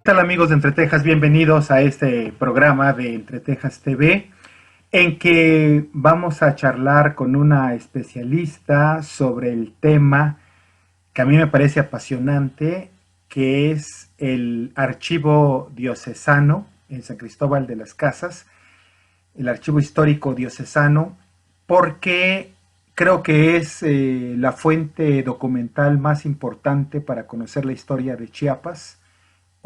¿Qué tal amigos de Entre Tejas? Bienvenidos a este programa de Entre Tejas TV, en que vamos a charlar con una especialista sobre el tema que a mí me parece apasionante, que es el archivo diocesano en San Cristóbal de las Casas, el archivo histórico diocesano, porque creo que es la fuente documental más importante para conocer la historia de Chiapas,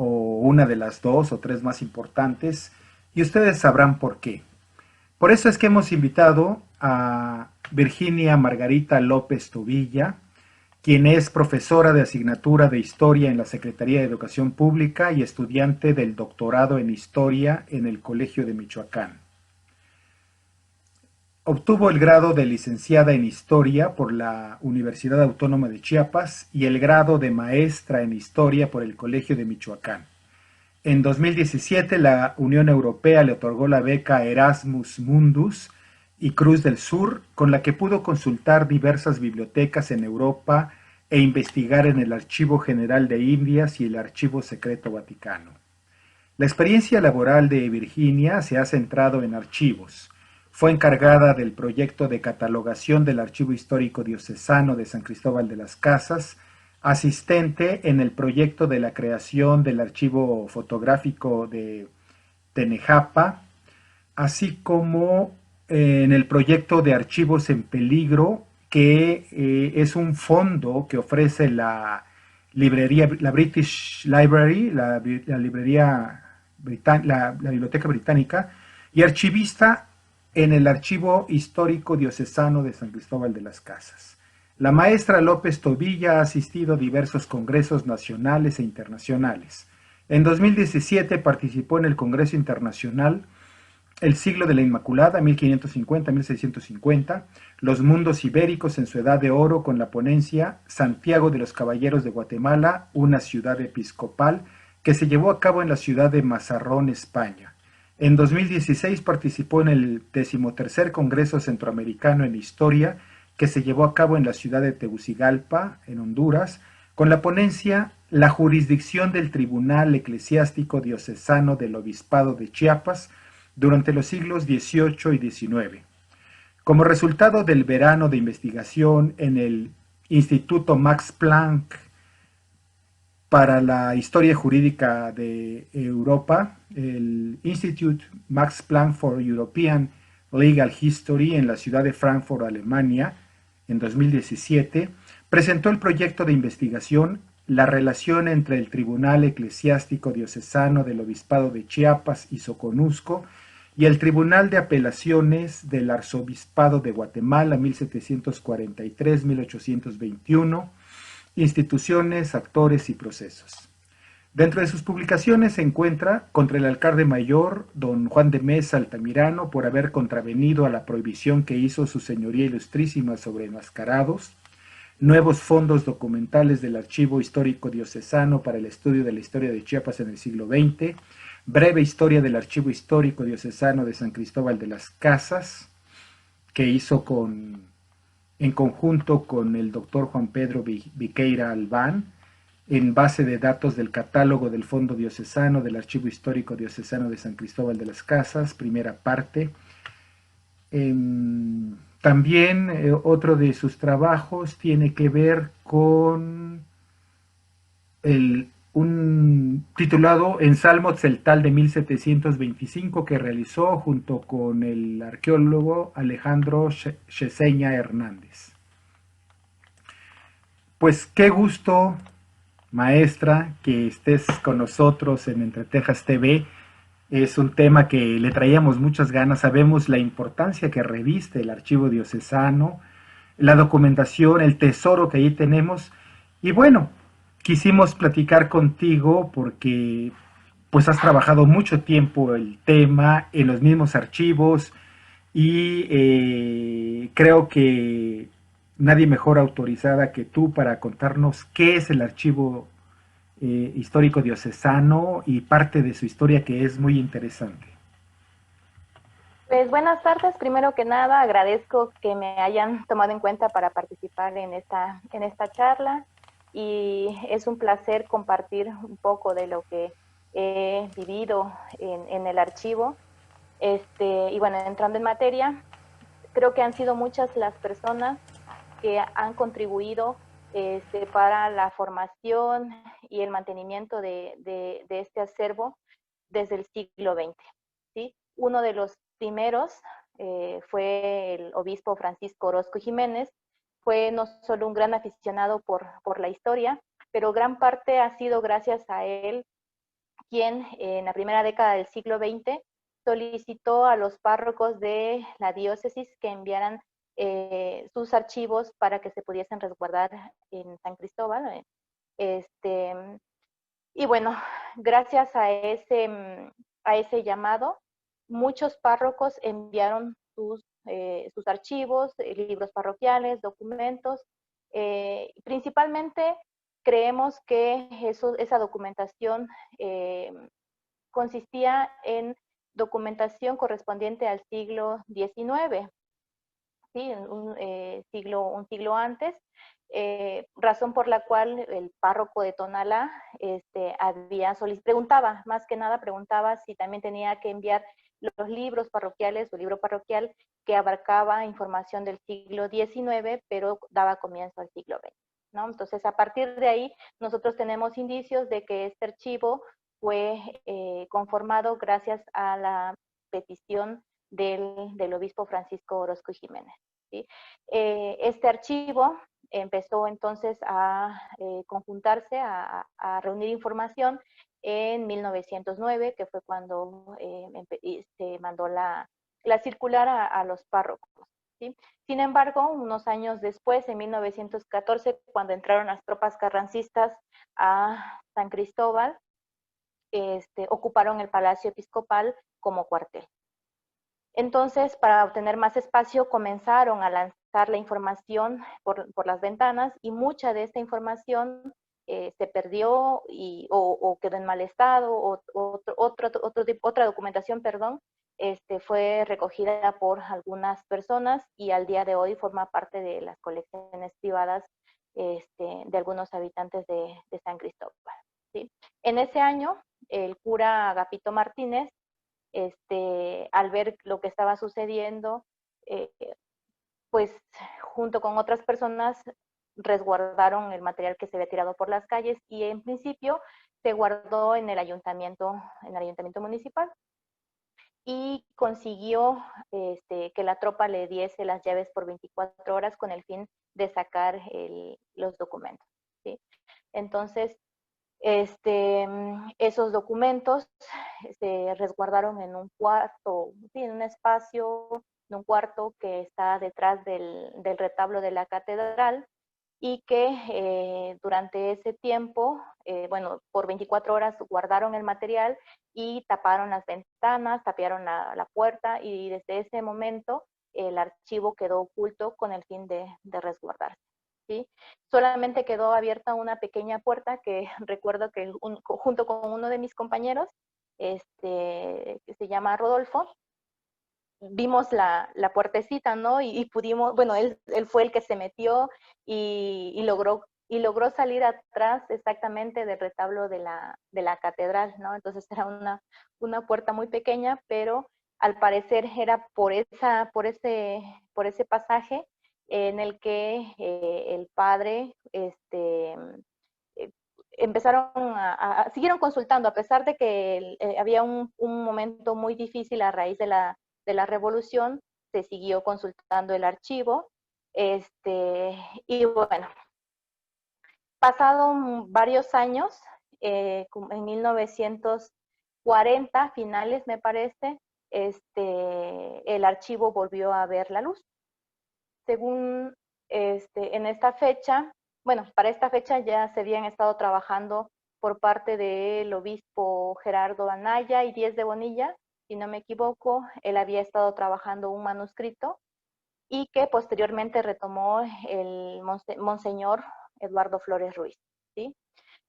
o una de las dos o tres más importantes, y ustedes sabrán por qué. Por eso es que hemos invitado a Virginia Margarita López Tobilla, quien es profesora de asignatura de Historia en la Secretaría de Educación Pública y estudiante del doctorado en Historia en el Colegio de Michoacán. Obtuvo el grado de licenciada en Historia por la Universidad Autónoma de Chiapas y el grado de maestra en Historia por el Colegio de Michoacán. En 2017, la Unión Europea le otorgó la beca Erasmus Mundus y Cruz del Sur, con la que pudo consultar diversas bibliotecas en Europa e investigar en el Archivo General de Indias y el Archivo Secreto Vaticano. La experiencia laboral de Virginia se ha centrado en archivos. Fue encargada del proyecto de catalogación del Archivo Histórico Diocesano de San Cristóbal de las Casas, asistente en el proyecto de la creación del archivo fotográfico de Tenejapa, así como en el proyecto de Archivos en Peligro, que es un fondo que ofrece la librería, la British Library, la librería la Biblioteca Británica, y archivista en el Archivo Histórico Diocesano de San Cristóbal de las Casas. La maestra López Tobilla ha asistido a diversos congresos nacionales e internacionales. En 2017 participó en el Congreso Internacional El siglo de la Inmaculada, 1550-1650, Los mundos ibéricos en su edad de oro, con la ponencia Santiago de los Caballeros de Guatemala, una ciudad episcopal, que se llevó a cabo en la ciudad de Mazarrón, España. En 2016 participó en el 13º Congreso Centroamericano en Historia, que se llevó a cabo en la ciudad de Tegucigalpa, en Honduras, con la ponencia La jurisdicción del Tribunal Eclesiástico Diocesano del Obispado de Chiapas durante los siglos XVIII y XIX. Como resultado del verano de investigación en el Instituto Max Planck para la Historia Jurídica de Europa, el Institute Max Planck for European Legal History en la ciudad de Frankfurt, Alemania, en 2017, presentó el proyecto de investigación La relación entre el Tribunal Eclesiástico Diocesano del Obispado de Chiapas y Soconusco y el Tribunal de Apelaciones del Arzobispado de Guatemala, 1743-1821, instituciones, actores y procesos. Dentro de sus publicaciones se encuentra contra el alcalde mayor, don Juan de Mesa Altamirano, por haber contravenido a la prohibición que hizo su señoría ilustrísima sobre enmascarados, nuevos fondos documentales del Archivo Histórico Diocesano para el estudio de la historia de Chiapas en el siglo XX, breve historia del Archivo Histórico Diocesano de San Cristóbal de las Casas, que hizo en conjunto con el doctor Juan Pedro Viqueira Albán, en base de datos del catálogo del Fondo Diocesano del Archivo Histórico Diocesano de San Cristóbal de las Casas, primera parte. También otro de sus trabajos tiene que ver con un titulado En Salmo Celtal de 1725 que realizó junto con el arqueólogo Alejandro Cheseña Hernández. Pues qué gusto, maestra, que estés con nosotros en Entre Tejas TV. Es un tema que le traíamos muchas ganas. Sabemos la importancia que reviste el archivo diocesano, la documentación, el tesoro que ahí tenemos. Y bueno, quisimos platicar contigo porque pues has trabajado mucho tiempo el tema en los mismos archivos y creo que nadie mejor autorizada que tú para contarnos qué es el archivo histórico diocesano y parte de su historia que es muy interesante. Pues buenas tardes, primero que nada agradezco que me hayan tomado en cuenta para participar en esta charla y es un placer compartir un poco de lo que he vivido en el archivo. Y bueno, entrando en materia, creo que han sido muchas las personas que han contribuido para la formación y el mantenimiento de este acervo desde el siglo XX. ¿Sí? Uno de los primeros fue el obispo Francisco Orozco Jiménez. Fue no solo un gran aficionado por la historia, pero gran parte ha sido gracias a él quien en la primera década del siglo XX solicitó a los párrocos de la diócesis que enviaran sus archivos para que se pudiesen resguardar en San Cristóbal. Este, y bueno, gracias a ese llamado, muchos párrocos enviaron sus archivos, libros parroquiales, documentos. Principalmente creemos que esa documentación eh, consistía en documentación correspondiente al siglo XIX, ¿sí? Un siglo antes, razón por la cual el párroco de Tonalá preguntaba, más que nada preguntaba si también tenía que enviar los libros parroquiales o libro parroquial que abarcaba información del siglo XIX, pero daba comienzo al siglo XX. ¿No? Entonces, a partir de ahí, nosotros tenemos indicios de que este archivo fue conformado gracias a la petición del obispo Francisco Orozco Jiménez. ¿Sí? Este archivo empezó entonces a conjuntarse, a reunir información en 1909, que fue cuando se mandó la circular a los párrocos. ¿Sí? Sin embargo, unos años después, en 1914, cuando entraron las tropas carrancistas a San Cristóbal, ocuparon el Palacio Episcopal como cuartel. Entonces, para obtener más espacio, comenzaron a lanzar la información por las ventanas y mucha de esta información se perdió o quedó en mal estado, otra documentación, perdón, fue recogida por algunas personas y al día de hoy forma parte de las colecciones privadas de algunos habitantes de San Cristóbal. ¿Sí? En ese año, el cura Agapito Martínez al ver lo que estaba sucediendo, eh, pues junto con otras personas resguardaron el material que se había tirado por las calles y en principio se guardó en el ayuntamiento municipal y consiguió que la tropa le diese las llaves por 24 horas con el fin de sacar los documentos. ¿Sí? Entonces, esos documentos se resguardaron en un cuarto, sí, en un espacio, en un cuarto que está detrás del retablo de la catedral y que durante ese tiempo, bueno, por 24 horas guardaron el material y taparon las ventanas, tapiaron la puerta y desde ese momento el archivo quedó oculto con el fin de resguardarse. ¿Sí? Solamente quedó abierta una pequeña puerta que recuerdo que junto con uno de mis compañeros, que se llama Rodolfo, vimos la puertecita, ¿no? Y pudimos, bueno, él fue el que se metió y logró salir atrás exactamente del retablo de la catedral, ¿no? Entonces era una puerta muy pequeña, pero al parecer era por ese pasaje en el que el padre, empezaron siguieron consultando, a pesar de que había un momento muy difícil a raíz de la revolución, se siguió consultando el archivo, y bueno, pasado varios años, en 1940, finales me parece, el archivo volvió a ver la luz. Según en esta fecha, bueno, para esta fecha ya se habían estado trabajando por parte del obispo Gerardo Anaya y Díez de Bonilla, si no me equivoco, él había estado trabajando un manuscrito y que posteriormente retomó el monseñor Eduardo Flores Ruiz. ¿Sí?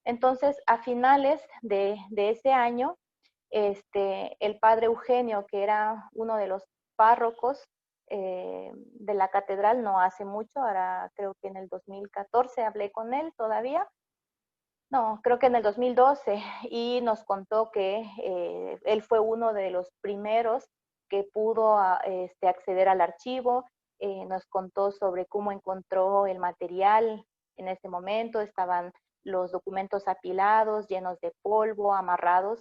Entonces, a finales de ese año, el padre Eugenio, que era uno de los párrocos de la catedral, no hace mucho, ahora creo que en el 2014 hablé con él todavía, No, creo que en el 2012, y nos contó que él fue uno de los primeros que pudo acceder al archivo. Nos contó sobre cómo encontró el material en ese momento. Estaban los documentos apilados, llenos de polvo, amarrados,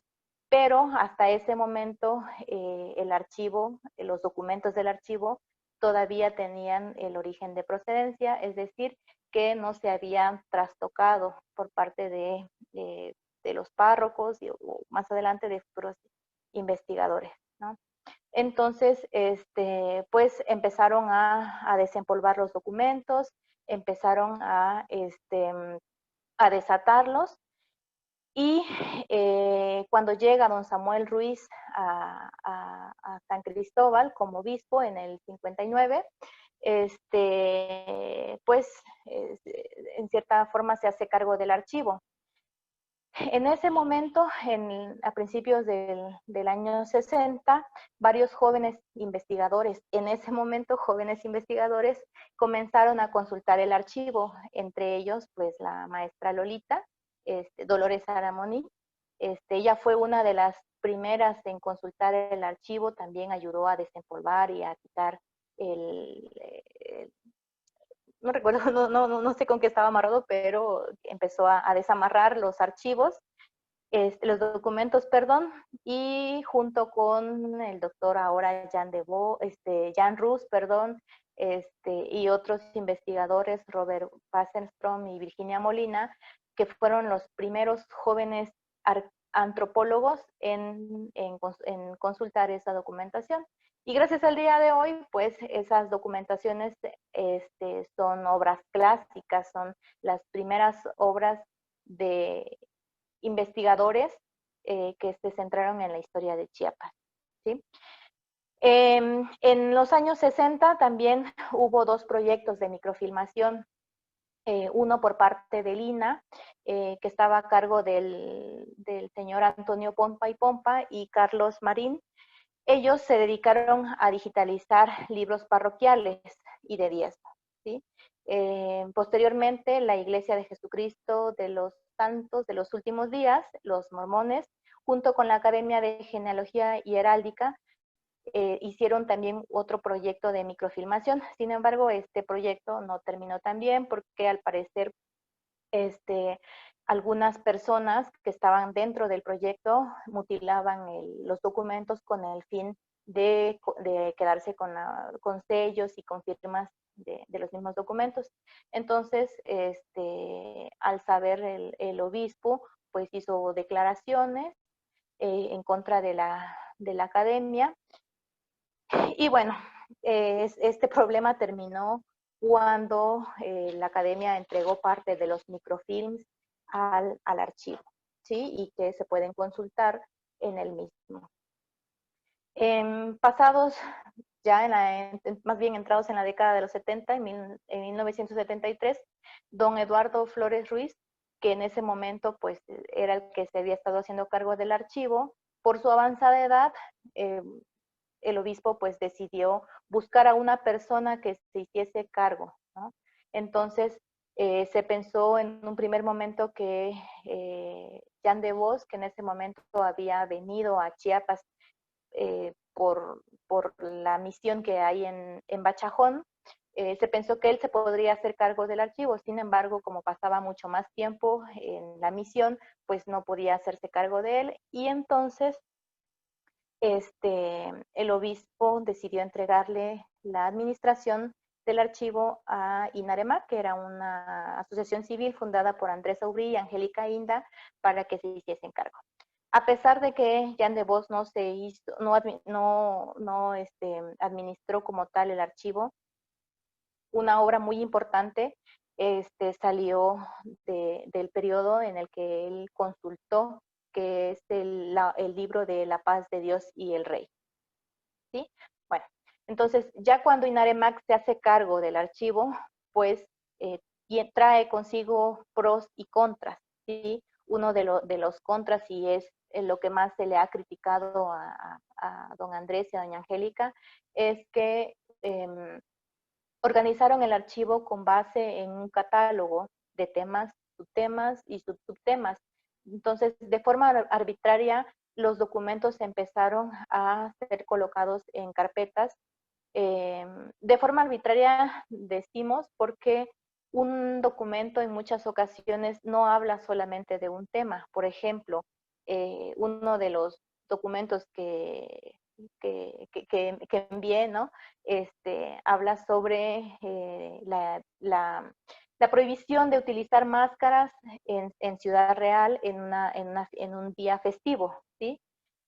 pero hasta ese momento el archivo, los documentos del archivo todavía tenían el origen de procedencia, es decir, que no se habían trastocado por parte de los párrocos o más adelante de futuros investigadores, ¿no? Entonces, pues empezaron a desempolvar los documentos, empezaron a desatarlos, y cuando llega don Samuel Ruiz a San Cristóbal como obispo en el 59, pues en cierta forma se hace cargo del archivo. En ese momento, a principios del año 60, varios jóvenes investigadores, en ese momento jóvenes investigadores, comenzaron a consultar el archivo, entre ellos pues la maestra Lolita, Dolores Aramoni. Ella fue una de las primeras en consultar el archivo, también ayudó a desempolvar y a quitar no recuerdo, no sé con qué estaba amarrado, pero empezó a desamarrar los archivos, los documentos, perdón, y junto con el doctor ahora Jan Rus, perdón, y otros investigadores, Robert Wasserstrom y Virginia Molina, que fueron los primeros jóvenes antropólogos en consultar esa documentación. Y gracias al día de hoy, pues esas documentaciones son obras clásicas, son las primeras obras de investigadores que se centraron en la historia de Chiapas, ¿sí? En los años 60 también hubo dos proyectos de microfilmación, uno por parte del INA, que estaba a cargo del señor Antonio Pompa y Pompa y Carlos Marín. Ellos se dedicaron a digitalizar libros parroquiales y de diezmo, ¿sí? Posteriormente, la Iglesia de Jesucristo de los Santos de los Últimos Días, los mormones, junto con la Academia de Genealogía y Heráldica, hicieron también otro proyecto de microfilmación. Sin embargo, este proyecto no terminó tan bien porque al parecer algunas personas que estaban dentro del proyecto mutilaban los documentos con el fin de quedarse con sellos y con firmas de los mismos documentos. Entonces, al saber el obispo, pues hizo declaraciones en contra de la academia. Y bueno, este problema terminó cuando la academia entregó parte de los microfilms al archivo, ¿sí? Y que se pueden consultar en el mismo. Pasados ya, más bien entrados en la década de los 70, en 1973, don Eduardo Flores Ruiz, que en ese momento pues era el que se había estado haciendo cargo del archivo, por su avanzada edad, el obispo pues decidió buscar a una persona que se hiciese cargo, ¿no? Entonces se pensó en un primer momento que Jan de Vos, que en ese momento había venido a Chiapas por la misión que hay en Bachajón, se pensó que él se podría hacer cargo del archivo. Sin embargo, como pasaba mucho más tiempo en la misión, pues no podía hacerse cargo de él, y entonces el obispo decidió entregarle la administración del archivo a Inarema, que era una asociación civil fundada por Andrés Aubry y Angélica Inda, para que se hiciesen cargo. A pesar de que Jan de Vos no se hizo, no administró como tal el archivo, una obra muy importante salió del periodo en el que él consultó, que es el libro de La Paz de Dios y el Rey, ¿sí? Bueno, entonces ya cuando Inaremac se hace cargo del archivo, pues y trae consigo pros y contras, ¿sí? Uno de los contras, y es lo que más se le ha criticado a don Andrés y a doña Angélica, es que organizaron el archivo con base en un catálogo de temas subtemas y subtemas. Entonces, de forma arbitraria, los documentos empezaron a ser colocados en carpetas. De forma arbitraria decimos porque un documento en muchas ocasiones no habla solamente de un tema. Por ejemplo, uno de los documentos que envié, ¿no? Habla sobre la prohibición de utilizar máscaras en Ciudad Real en un día festivo, ¿sí?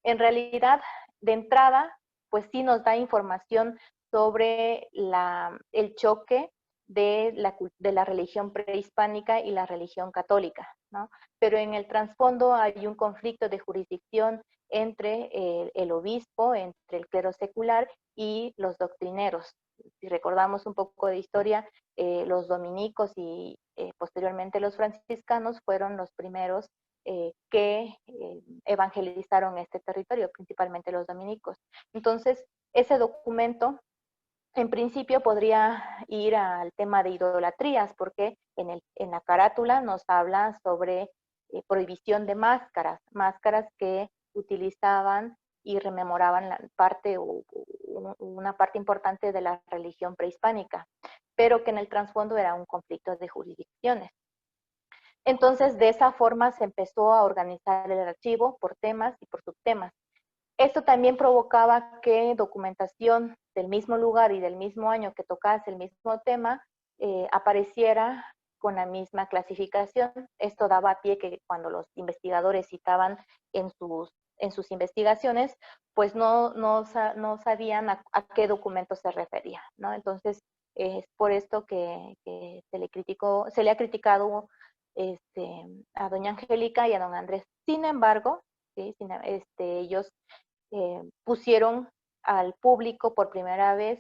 En realidad, de entrada, pues sí nos da información sobre el choque de la religión prehispánica y la religión católica, ¿no? Pero en el trasfondo hay un conflicto de jurisdicción entre el obispo, entre el clero secular y los doctrineros. Si recordamos un poco de historia, los dominicos y posteriormente los franciscanos fueron los primeros que evangelizaron este territorio, principalmente los dominicos. Entonces, ese documento en principio podría ir al tema de idolatrías, porque en la carátula nos habla sobre prohibición de máscaras que utilizaban y rememoraban una parte importante de la religión prehispánica, pero que en el trasfondo era un conflicto de jurisdicciones. Entonces, de esa forma se empezó a organizar el archivo por temas y por subtemas. Esto también provocaba que documentación del mismo lugar y del mismo año que tocase el mismo tema apareciera con la misma clasificación. Esto daba pie que cuando los investigadores citaban en sus investigaciones, pues no sabían a qué documento se refería, ¿no? Entonces, es por esto que se le ha criticado a doña Angélica y a don Andrés. Sin embargo, ¿sí? Ellos pusieron al público por primera vez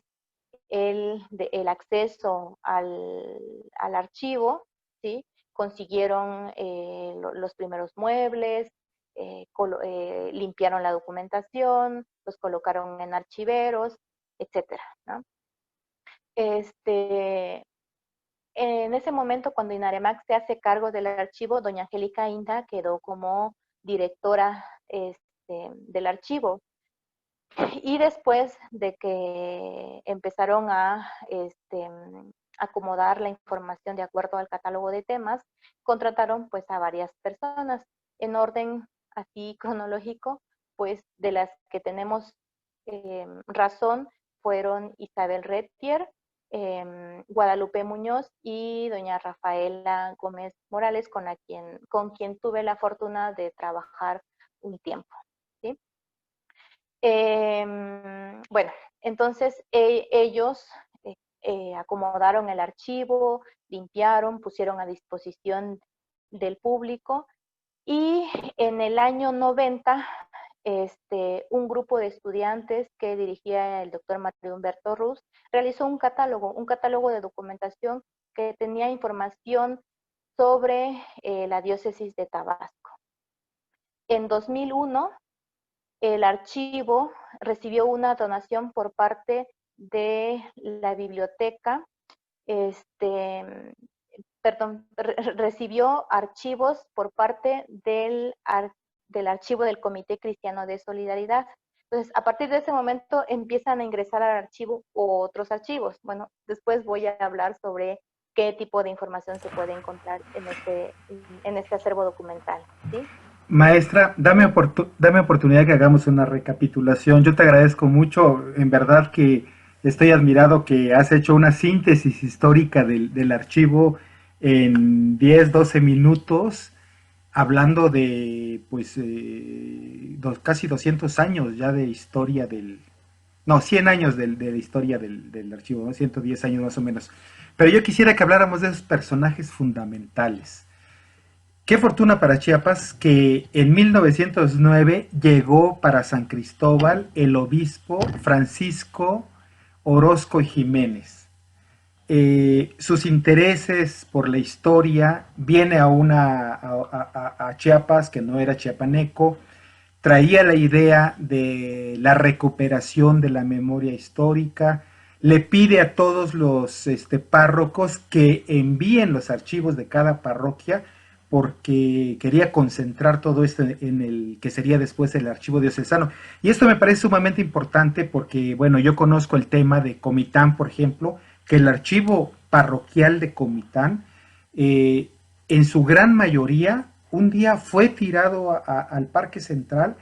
el acceso al archivo, ¿sí? Consiguieron los primeros muebles, limpiaron la documentación, los colocaron en archiveros, etcétera, ¿no? En ese momento, cuando Inaremax se hace cargo del archivo, doña Angélica Inda quedó como directora del archivo. Y después de que empezaron a acomodar la información de acuerdo al catálogo de temas, contrataron pues a varias personas en orden así cronológico, pues de las que tenemos razón fueron Isabel Reptier, Guadalupe Muñoz y doña Rafaela Gómez Morales, con quien tuve la fortuna de trabajar un tiempo, ¿sí? Bueno, entonces ellos acomodaron el archivo, limpiaron, pusieron a disposición del público y en el año 90 un grupo de estudiantes que dirigía el doctor Mario Humberto Ruz realizó un catálogo de documentación que tenía información sobre la diócesis de Tabasco. En 2001, el archivo recibió una donación por parte de la biblioteca, recibió archivos por parte del archivo del Comité Cristiano de Solidaridad. Entonces, a partir de ese momento empiezan a ingresar al archivo otros archivos. Bueno, después voy a hablar sobre qué tipo de información se puede encontrar en este acervo documental, ¿sí? Maestra, dame oportunidad que hagamos una recapitulación. Yo te agradezco mucho, en verdad que estoy admirado que has hecho una síntesis histórica del archivo en 10, 12 minutos, hablando de pues casi 200 años ya de historia no, 100 años de la historia del archivo, ¿no? 110 años más o menos. Pero yo quisiera que habláramos de esos personajes fundamentales. Qué fortuna para Chiapas que en 1909 llegó para San Cristóbal el obispo Francisco Orozco y Jiménez. Sus intereses por la historia, viene a Chiapas, que no era chiapaneco, traía la idea de la recuperación de la memoria histórica, le pide a todos los párrocos que envíen los archivos de cada parroquia porque quería concentrar todo esto en el que sería después el archivo diocesano. Y esto me parece sumamente importante porque, bueno, yo conozco el tema de Comitán, por ejemplo, que el archivo parroquial de Comitán, eh, en su gran mayoría, un día fue tirado al Parque Central,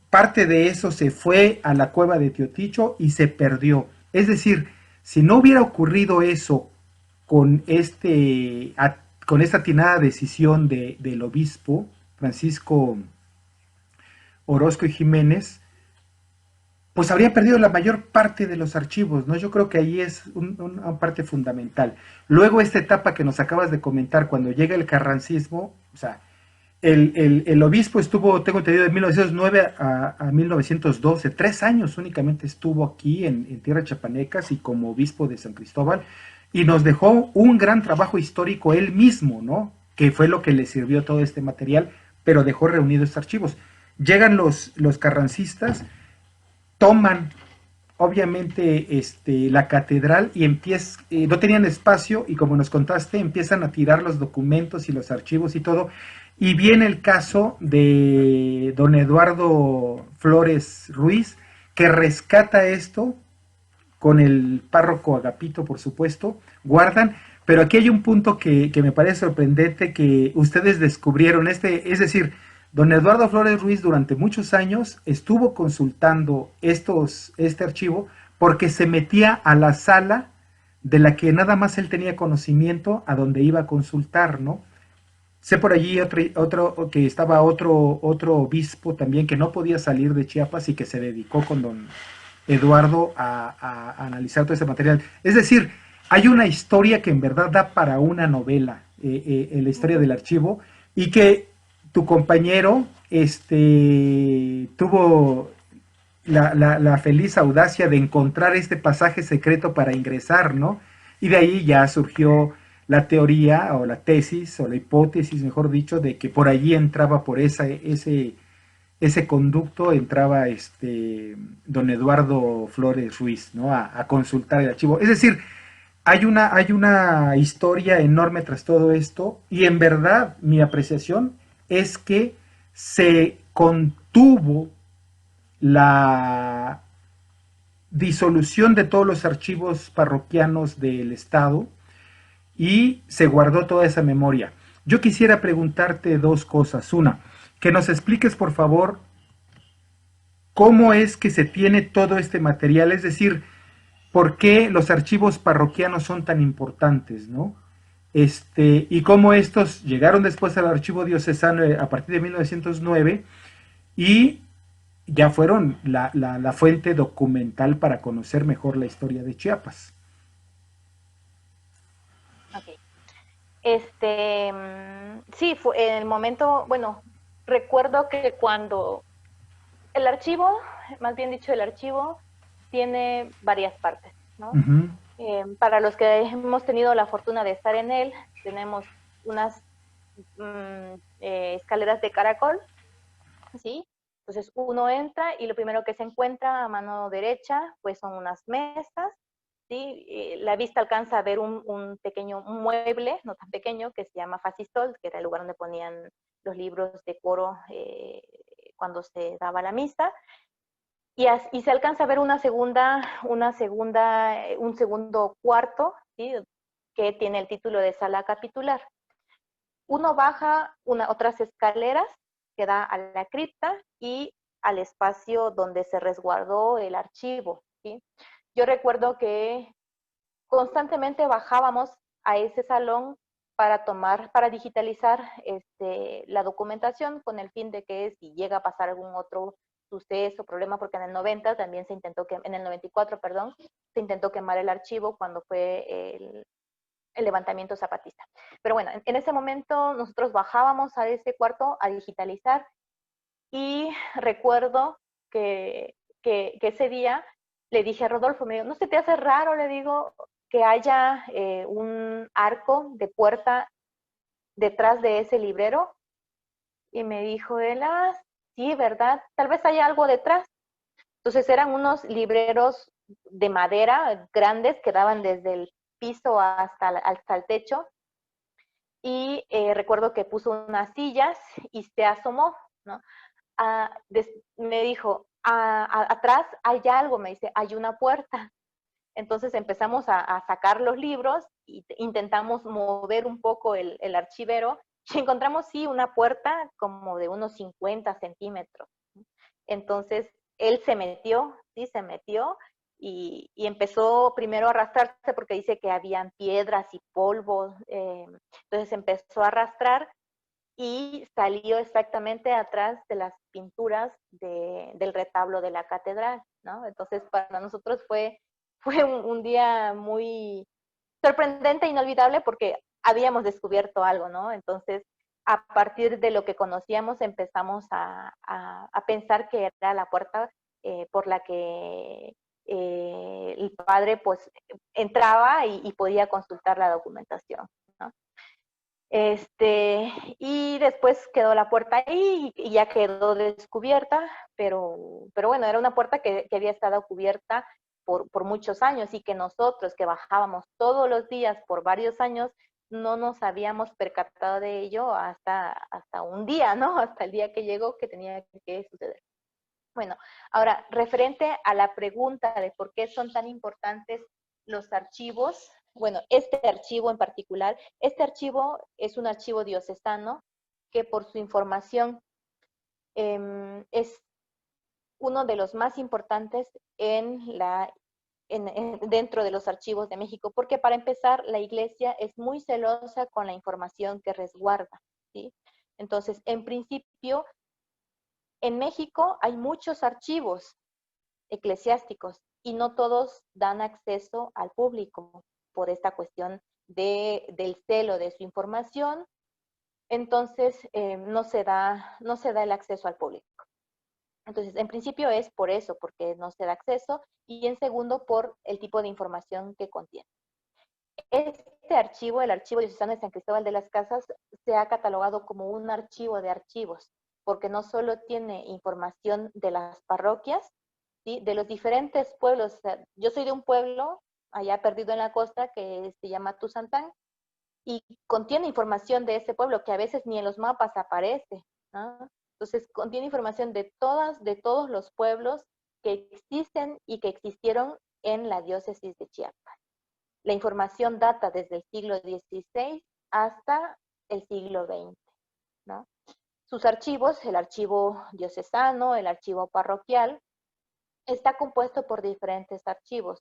parte de eso se fue a la cueva de Teoticho y se perdió. Es decir, si no hubiera ocurrido eso con, con esta atinada decisión del obispo Francisco Orozco y Jiménez, pues habría perdido la mayor parte de los archivos, ¿no? Yo creo que ahí es una parte fundamental. Luego esta etapa que nos acabas de comentar, cuando llega el carrancismo, o sea, el obispo estuvo, tengo entendido, de 1909 a 1912, 3 años únicamente estuvo aquí en tierra chapanecas y como obispo de San Cristóbal, y nos dejó un gran trabajo histórico él mismo, ¿no? Que fue lo que le sirvió todo este material, pero dejó reunidos estos archivos. Llegan los carrancistas, toman obviamente la catedral y no tenían espacio y como nos contaste empiezan a tirar los documentos y los archivos y todo y viene el caso de don Eduardo Flores Ruiz que rescata esto con el párroco Agapito por supuesto, guardan, pero aquí hay un punto que me parece sorprendente que ustedes descubrieron, es decir, don Eduardo Flores Ruiz durante muchos años estuvo consultando este archivo porque se metía a la sala de la que nada más él tenía conocimiento a donde iba a consultar, ¿no? Sé por allí que estaba otro obispo también que no podía salir de Chiapas y que se dedicó con don Eduardo a analizar todo ese material. Es decir, hay una historia que en verdad da para una novela, en la historia del archivo, y que tu compañero tuvo la feliz audacia de encontrar este pasaje secreto para ingresar, ¿no? Y de ahí ya surgió la teoría o la tesis o la hipótesis, mejor dicho, de que por allí entraba por ese conducto entraba don Eduardo Flores Ruiz, ¿no? A consultar el archivo. Es decir, hay una historia enorme tras todo esto y en verdad mi apreciación es que se contuvo la disolución de todos los archivos parroquianos del Estado y se guardó toda esa memoria. Yo quisiera preguntarte dos cosas. Una, que nos expliques por favor cómo es que se tiene todo este material, es decir, por qué los archivos parroquianos son tan importantes, ¿no? Y cómo estos llegaron después al archivo diocesano a partir de 1909 y ya fueron la fuente documental para conocer mejor la historia de Chiapas. Ok. Sí, fue en el momento, bueno, recuerdo que cuando el archivo, más bien dicho, el archivo tiene varias partes, ¿no? Uh-huh. Para los que hemos tenido la fortuna de estar en él, tenemos unas escaleras de caracol, ¿sí? Entonces uno entra y lo primero que se encuentra a mano derecha, pues son unas mesas, ¿sí? La vista alcanza a ver un pequeño mueble, no tan pequeño, que se llama facistol, que era el lugar donde ponían los libros de coro cuando se daba la misa. Y se alcanza a ver un segundo cuarto, ¿sí? Que tiene el título de sala capitular. Uno baja otras escaleras que da a la cripta y al espacio donde se resguardó el archivo, ¿sí? Yo recuerdo que constantemente bajábamos a ese salón para digitalizar la documentación con el fin de que si llega a pasar algún otro suceso, problema, porque en el 90 también en el 94, perdón, se intentó quemar el archivo cuando fue el levantamiento zapatista. Pero bueno, en ese momento nosotros bajábamos a ese cuarto a digitalizar y recuerdo que ese día le dije a Rodolfo, me dijo, ¿no se te hace raro, le digo, que haya un arco de puerta detrás de ese librero? Y me dijo él, sí, ¿verdad? Tal vez haya algo detrás. Entonces eran unos libreros de madera grandes que daban desde el piso hasta el techo y recuerdo que puso unas sillas y se asomó, ¿no? Me dijo, atrás hay algo, me dice, hay una puerta. Entonces empezamos a sacar los libros e intentamos mover un poco el archivero y encontramos, sí, una puerta como de unos 50 centímetros. Entonces él se metió, sí, se metió y empezó primero a arrastrarse porque dice que habían piedras y polvo. Entonces empezó a arrastrar y salió exactamente atrás de las pinturas del retablo de la catedral, ¿no? Entonces para nosotros fue un día muy sorprendente, inolvidable, porque habíamos descubierto algo, ¿no? Entonces, a partir de lo que conocíamos, empezamos a pensar que era la puerta por la que el padre pues entraba y podía consultar la documentación, ¿no? Y después quedó la puerta ahí y ya quedó descubierta, pero bueno, era una puerta que había estado cubierta por muchos años y que nosotros que bajábamos todos los días por varios años no nos habíamos percatado de ello hasta un día, ¿no? Hasta el día que llegó que tenía que suceder. Bueno, ahora, referente a la pregunta de por qué son tan importantes los archivos, bueno, este archivo en particular, este archivo es un archivo diocesano que por su información es uno de los más importantes dentro de los archivos de México, porque para empezar, la iglesia es muy celosa con la información que resguarda, ¿sí? Entonces, en principio, en México hay muchos archivos eclesiásticos y no todos dan acceso al público por esta cuestión del celo de su información. Entonces no se da el acceso al público. Entonces, en principio es por eso, porque no se da acceso, y en segundo, por el tipo de información que contiene. Este archivo, el Archivo Diocesano de San Cristóbal de las Casas, se ha catalogado como un archivo de archivos, porque no solo tiene información de las parroquias, ¿sí?, de los diferentes pueblos. O sea, yo soy de un pueblo allá perdido en la costa que se llama Tuzantán, y contiene información de ese pueblo que a veces ni en los mapas aparece, ¿no? Entonces, contiene información de todos los pueblos que existen y que existieron en la diócesis de Chiapas. La información data desde el siglo XVI hasta el siglo XX, ¿no? Sus archivos, el archivo diocesano, el archivo parroquial, está compuesto por diferentes archivos.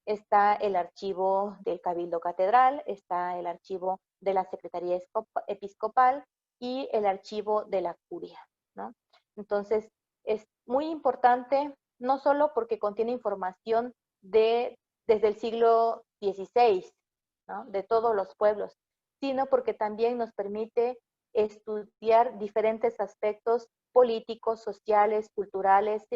Está el archivo del Cabildo Catedral, está el archivo de la Secretaría Episcopal y el archivo de la Curia, ¿no? Entonces, es muy importante, no solo porque contiene información desde el siglo XVI, ¿no?, de todos los pueblos, sino porque también nos permite estudiar diferentes aspectos políticos, sociales, culturales,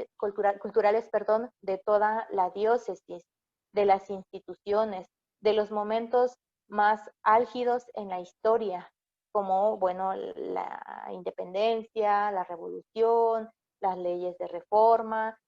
perdón, de toda la diócesis, de las instituciones, de los momentos más álgidos en la historia, como, bueno, la independencia, la revolución, las leyes de reforma,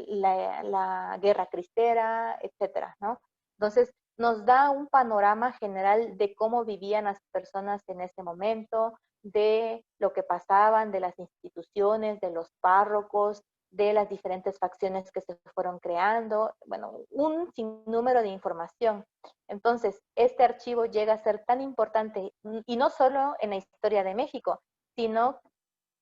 la guerra cristera, etcétera, ¿no? Entonces, nos da un panorama general de cómo vivían las personas en ese momento, de lo que pasaban, de las instituciones, de los párrocos, de las diferentes facciones que se fueron creando, bueno, un sinnúmero de información. Entonces, este archivo llega a ser tan importante, y no solo en la historia de México, sino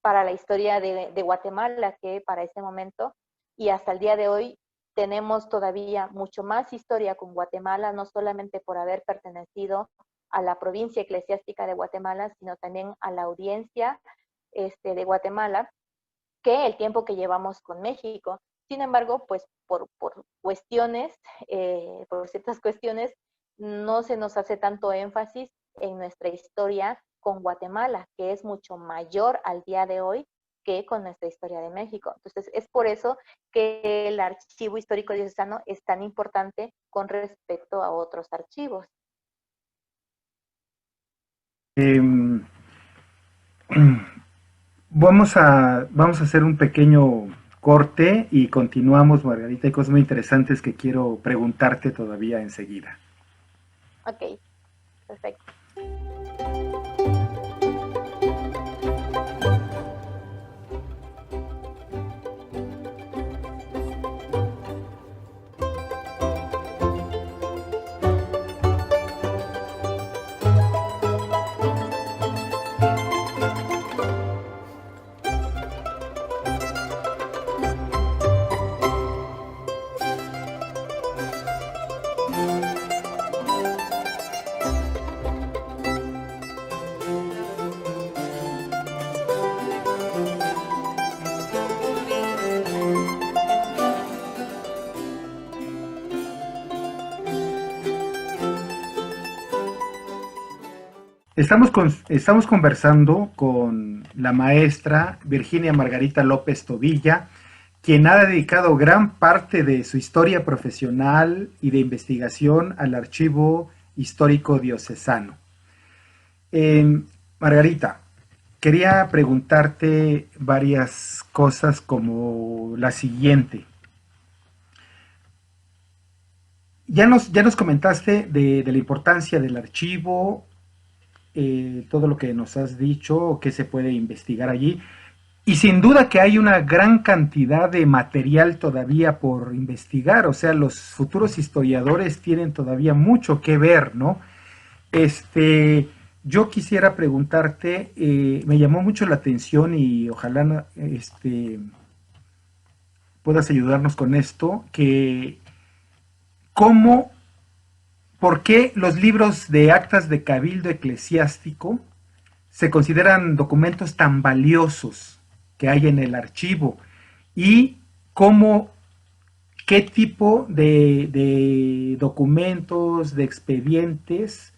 para la historia de Guatemala, que para ese momento y hasta el día de hoy tenemos todavía mucho más historia con Guatemala, no solamente por haber pertenecido a la provincia eclesiástica de Guatemala, sino también a la audiencia de Guatemala, que el tiempo que llevamos con México. Sin embargo, pues por cuestiones, por ciertas cuestiones, no se nos hace tanto énfasis en nuestra historia con Guatemala, que es mucho mayor al día de hoy que con nuestra historia de México. Entonces, es por eso que el archivo histórico diocesano es tan importante con respecto a otros archivos. Vamos a hacer un pequeño corte y continuamos, Margarita. Hay cosas muy interesantes que quiero preguntarte todavía enseguida. Ok, perfecto. Estamos conversando con la maestra Virginia Margarita López Tobilla, quien ha dedicado gran parte de su historia profesional y de investigación al Archivo Histórico Diocesano. Margarita, quería preguntarte varias cosas como la siguiente. Ya nos comentaste de la importancia del archivo, todo lo que nos has dicho, que se puede investigar allí. Y sin duda que hay una gran cantidad de material todavía por investigar, o sea, los futuros historiadores tienen todavía mucho que ver, ¿no? Yo quisiera preguntarte, me llamó mucho la atención y ojalá puedas ayudarnos con esto, que cómo, por qué los libros de actas de cabildo eclesiástico se consideran documentos tan valiosos que hay en el archivo y cómo, qué tipo de documentos, de expedientes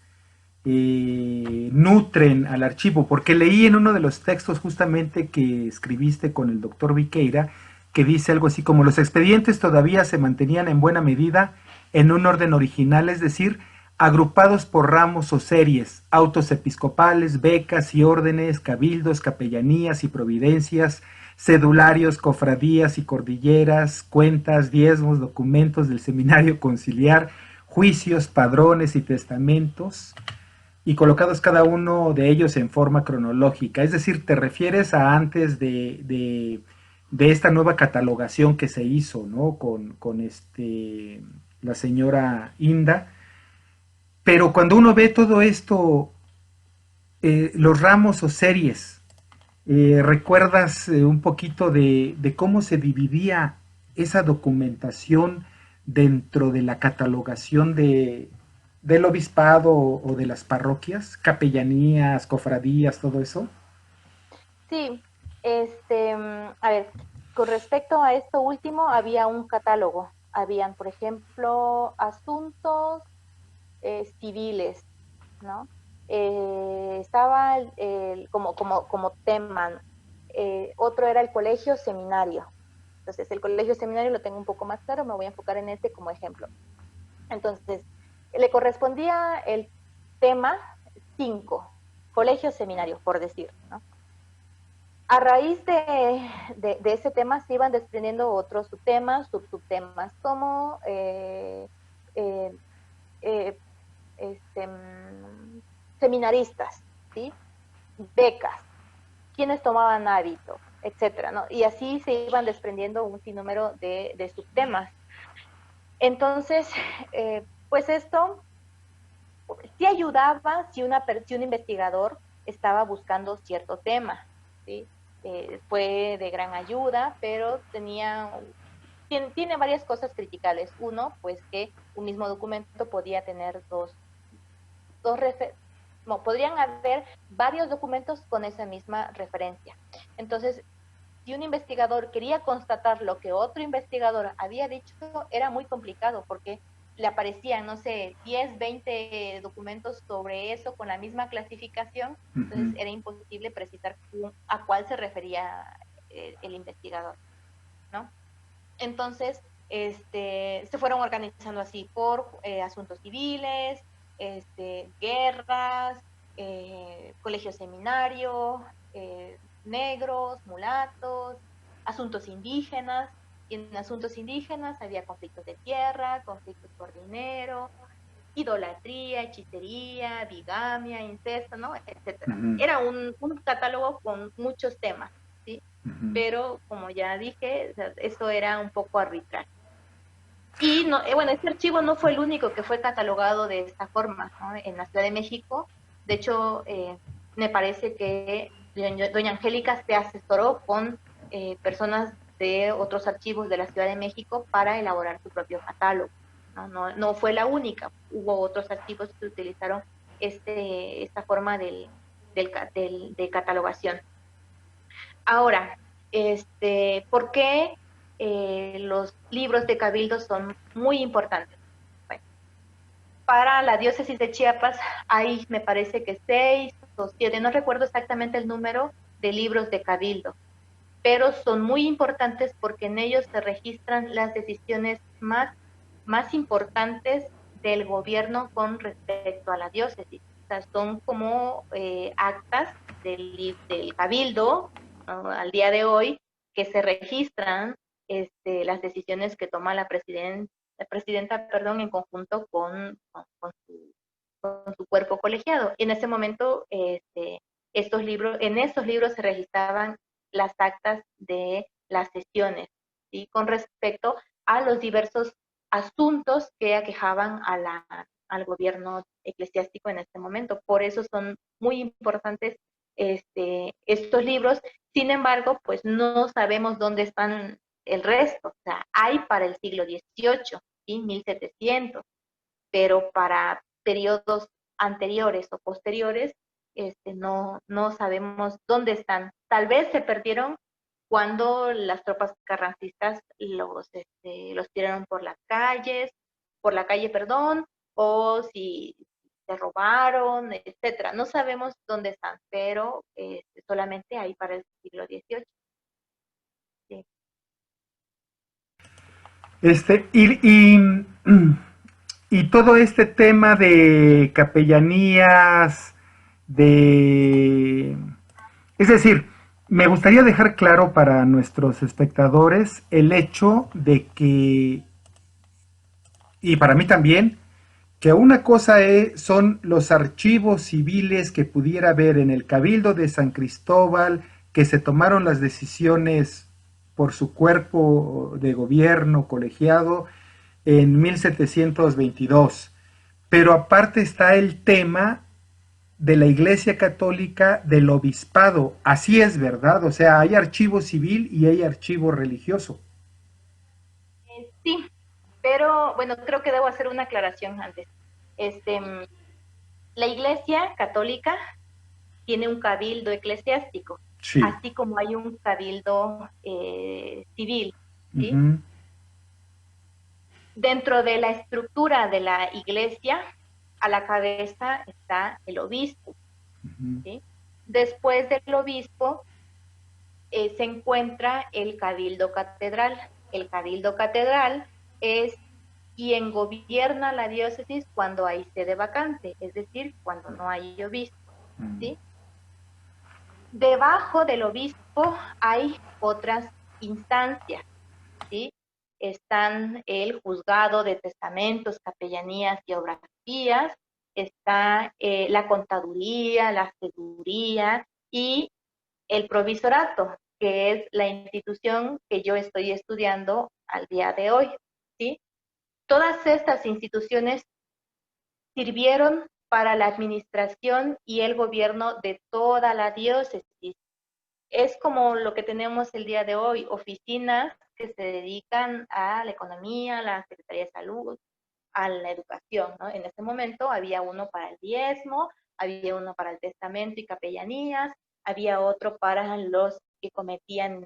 nutren al archivo, porque leí en uno de los textos justamente que escribiste con el doctor Viqueira, que dice algo así como los expedientes todavía se mantenían en buena medida en un orden original, es decir, agrupados por ramos o series, autos episcopales, becas y órdenes, cabildos, capellanías y providencias, cedularios, cofradías y cordilleras, cuentas, diezmos, documentos del seminario conciliar, juicios, padrones y testamentos, y colocados cada uno de ellos en forma cronológica. Es decir, te refieres a antes de esta nueva catalogación que se hizo, ¿no? Con la señora Inda. Pero cuando uno ve todo esto, los ramos o series, ¿recuerdas un poquito de cómo se dividía esa documentación dentro de la catalogación del obispado o de las parroquias, capellanías, cofradías, todo eso? Sí, a ver, con respecto a esto último, había un catálogo. Habían, por ejemplo, asuntos civiles, ¿no? Estaba como tema. Otro era el colegio seminario. Entonces, el colegio seminario lo tengo un poco más claro, me voy a enfocar en este como ejemplo. Entonces, le correspondía el tema 5, colegio seminario, por decir, ¿no? A raíz de ese tema se iban desprendiendo otros subtemas, subtemas como eh, eh, seminaristas, ¿sí? Becas, quienes tomaban hábito, etcétera, ¿no? Y así se iban desprendiendo un sinnúmero de subtemas. Entonces, pues esto sí ayudaba si un investigador estaba buscando cierto tema, ¿sí? Fue de gran ayuda, pero tiene varias cosas criticables. Uno, pues que un mismo documento podía tener podrían haber varios documentos con esa misma referencia. Entonces, si un investigador quería constatar lo que otro investigador había dicho, era muy complicado porque le aparecían, no sé, 10, 20 documentos sobre eso con la misma clasificación, entonces era imposible precisar a cuál se refería el investigador, ¿no? Entonces, se fueron organizando así por asuntos civiles, guerras, colegio seminario, negros, mulatos, asuntos indígenas, y en asuntos indígenas había conflictos de tierra, conflictos por dinero, idolatría, hechicería, bigamia, incesto, ¿no? Etcétera. Ujú, Era un catálogo con muchos temas, ¿sí? ujú. Pero, como ya dije, o sea, eso era un poco arbitrario. Y no, bueno, este archivo no fue el único que fue catalogado de esta forma, ¿no? En la Ciudad de México. De hecho, me parece que doña Angélica se asesoró con personas de otros archivos de la Ciudad de México para elaborar su propio catálogo. No, no fue la única, hubo otros archivos que utilizaron esta forma de catalogación. Ahora, ¿por qué los libros de Cabildo son muy importantes? Bueno, para la diócesis de Chiapas hay, me parece que 6 o 7, no recuerdo exactamente el número de libros de Cabildo, pero son muy importantes porque en ellos se registran las decisiones más importantes del gobierno con respecto a la diócesis. O sea, son como actas del cabildo, ¿no? Al día de hoy, que se registran las decisiones que toma la presidenta, perdón, en conjunto con su cuerpo colegiado. Y en ese momento, en estos libros se registraban las actas de las sesiones, ¿sí? Con respecto a los diversos asuntos que aquejaban al gobierno eclesiástico en este momento. Por eso son muy importantes estos libros. Sin embargo, pues no sabemos dónde están el resto. O sea, hay para el siglo XVIII, ¿sí? 1700, pero para periodos anteriores o posteriores, no sabemos dónde están. Tal vez se perdieron cuando las tropas carrancistas los tiraron por la calle, perdón, o si se robaron, etcétera. No sabemos dónde están, pero solamente hay para el siglo XVIII. Sí. Y y todo este tema de capellanías, de... Es decir, me gustaría dejar claro para nuestros espectadores el hecho de que, y para mí también, que una cosa son los archivos civiles que pudiera haber en el Cabildo de San Cristóbal, que se tomaron las decisiones por su cuerpo de gobierno colegiado en 1722. Pero aparte está el tema de la Iglesia Católica del Obispado. Así es, ¿verdad? O sea, hay archivo civil y hay archivo religioso. Sí, pero bueno, creo que debo hacer una aclaración antes. Este, la Iglesia Católica tiene un cabildo eclesiástico, Sí. así como hay un cabildo civil, ¿sí? Ujú, Dentro de la estructura de la iglesia, a la cabeza está el obispo, ujú, ¿sí? Después del obispo se encuentra el cabildo catedral. El cabildo catedral es quien gobierna la diócesis cuando hay sede vacante, es decir, cuando no hay obispo, ujú. ¿sí? Debajo del obispo hay otras instancias, ¿sí? Están el juzgado de testamentos, capellanías y obras, está la contaduría, la seduría y el provisorato, que es la institución que yo estoy estudiando al día de hoy, ¿sí? Todas estas instituciones sirvieron para la administración y el gobierno de toda la diócesis. Es como lo que tenemos el día de hoy, oficinas que se dedican a la economía, a la Secretaría de Salud, a la educación, ¿no? En ese momento había uno para el diezmo, había uno para el testamento y capellanías, había otro para los que cometían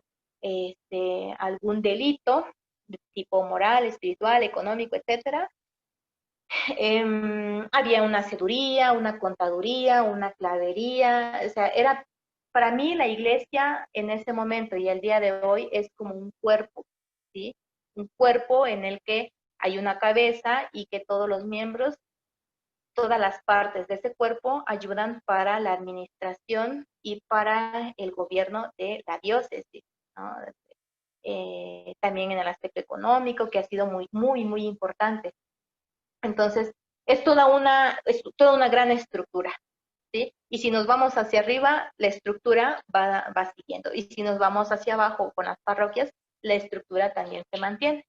algún delito de tipo moral, espiritual, económico, etcétera. Había una seduría, una contaduría, una clavería, o sea, era, para mí la iglesia en ese momento y el día de hoy es como un cuerpo, ¿sí? Un cuerpo en el que hay una cabeza y que todos los miembros, todas las partes de ese cuerpo ayudan para la administración y para el gobierno de la diócesis, ¿no? También en el aspecto económico, que ha sido muy, muy, muy importante. Entonces, es toda una gran estructura, ¿sí? Y si nos vamos hacia arriba, la estructura va siguiendo. Y si nos vamos hacia abajo con las parroquias, la estructura también se mantiene.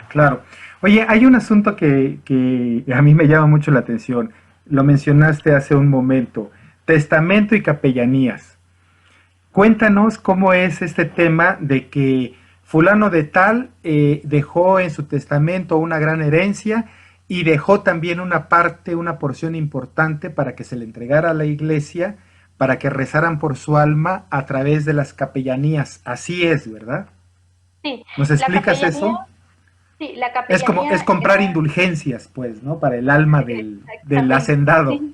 Claro. Oye, hay un asunto que a mí me llama mucho la atención. Lo mencionaste hace un momento. Testamento y capellanías. Cuéntanos cómo es este tema de que fulano de tal dejó en su testamento una gran herencia y dejó también una parte, una porción importante para que se le entregara a la iglesia, para que rezaran por su alma a través de las capellanías. Así es, ¿verdad? Sí, ¿Nos la explicas capellanía, eso? sí, la Es como, es capellanía comprar era indulgencias, pues, ¿no? Para el alma del exactamente, hacendado. sí,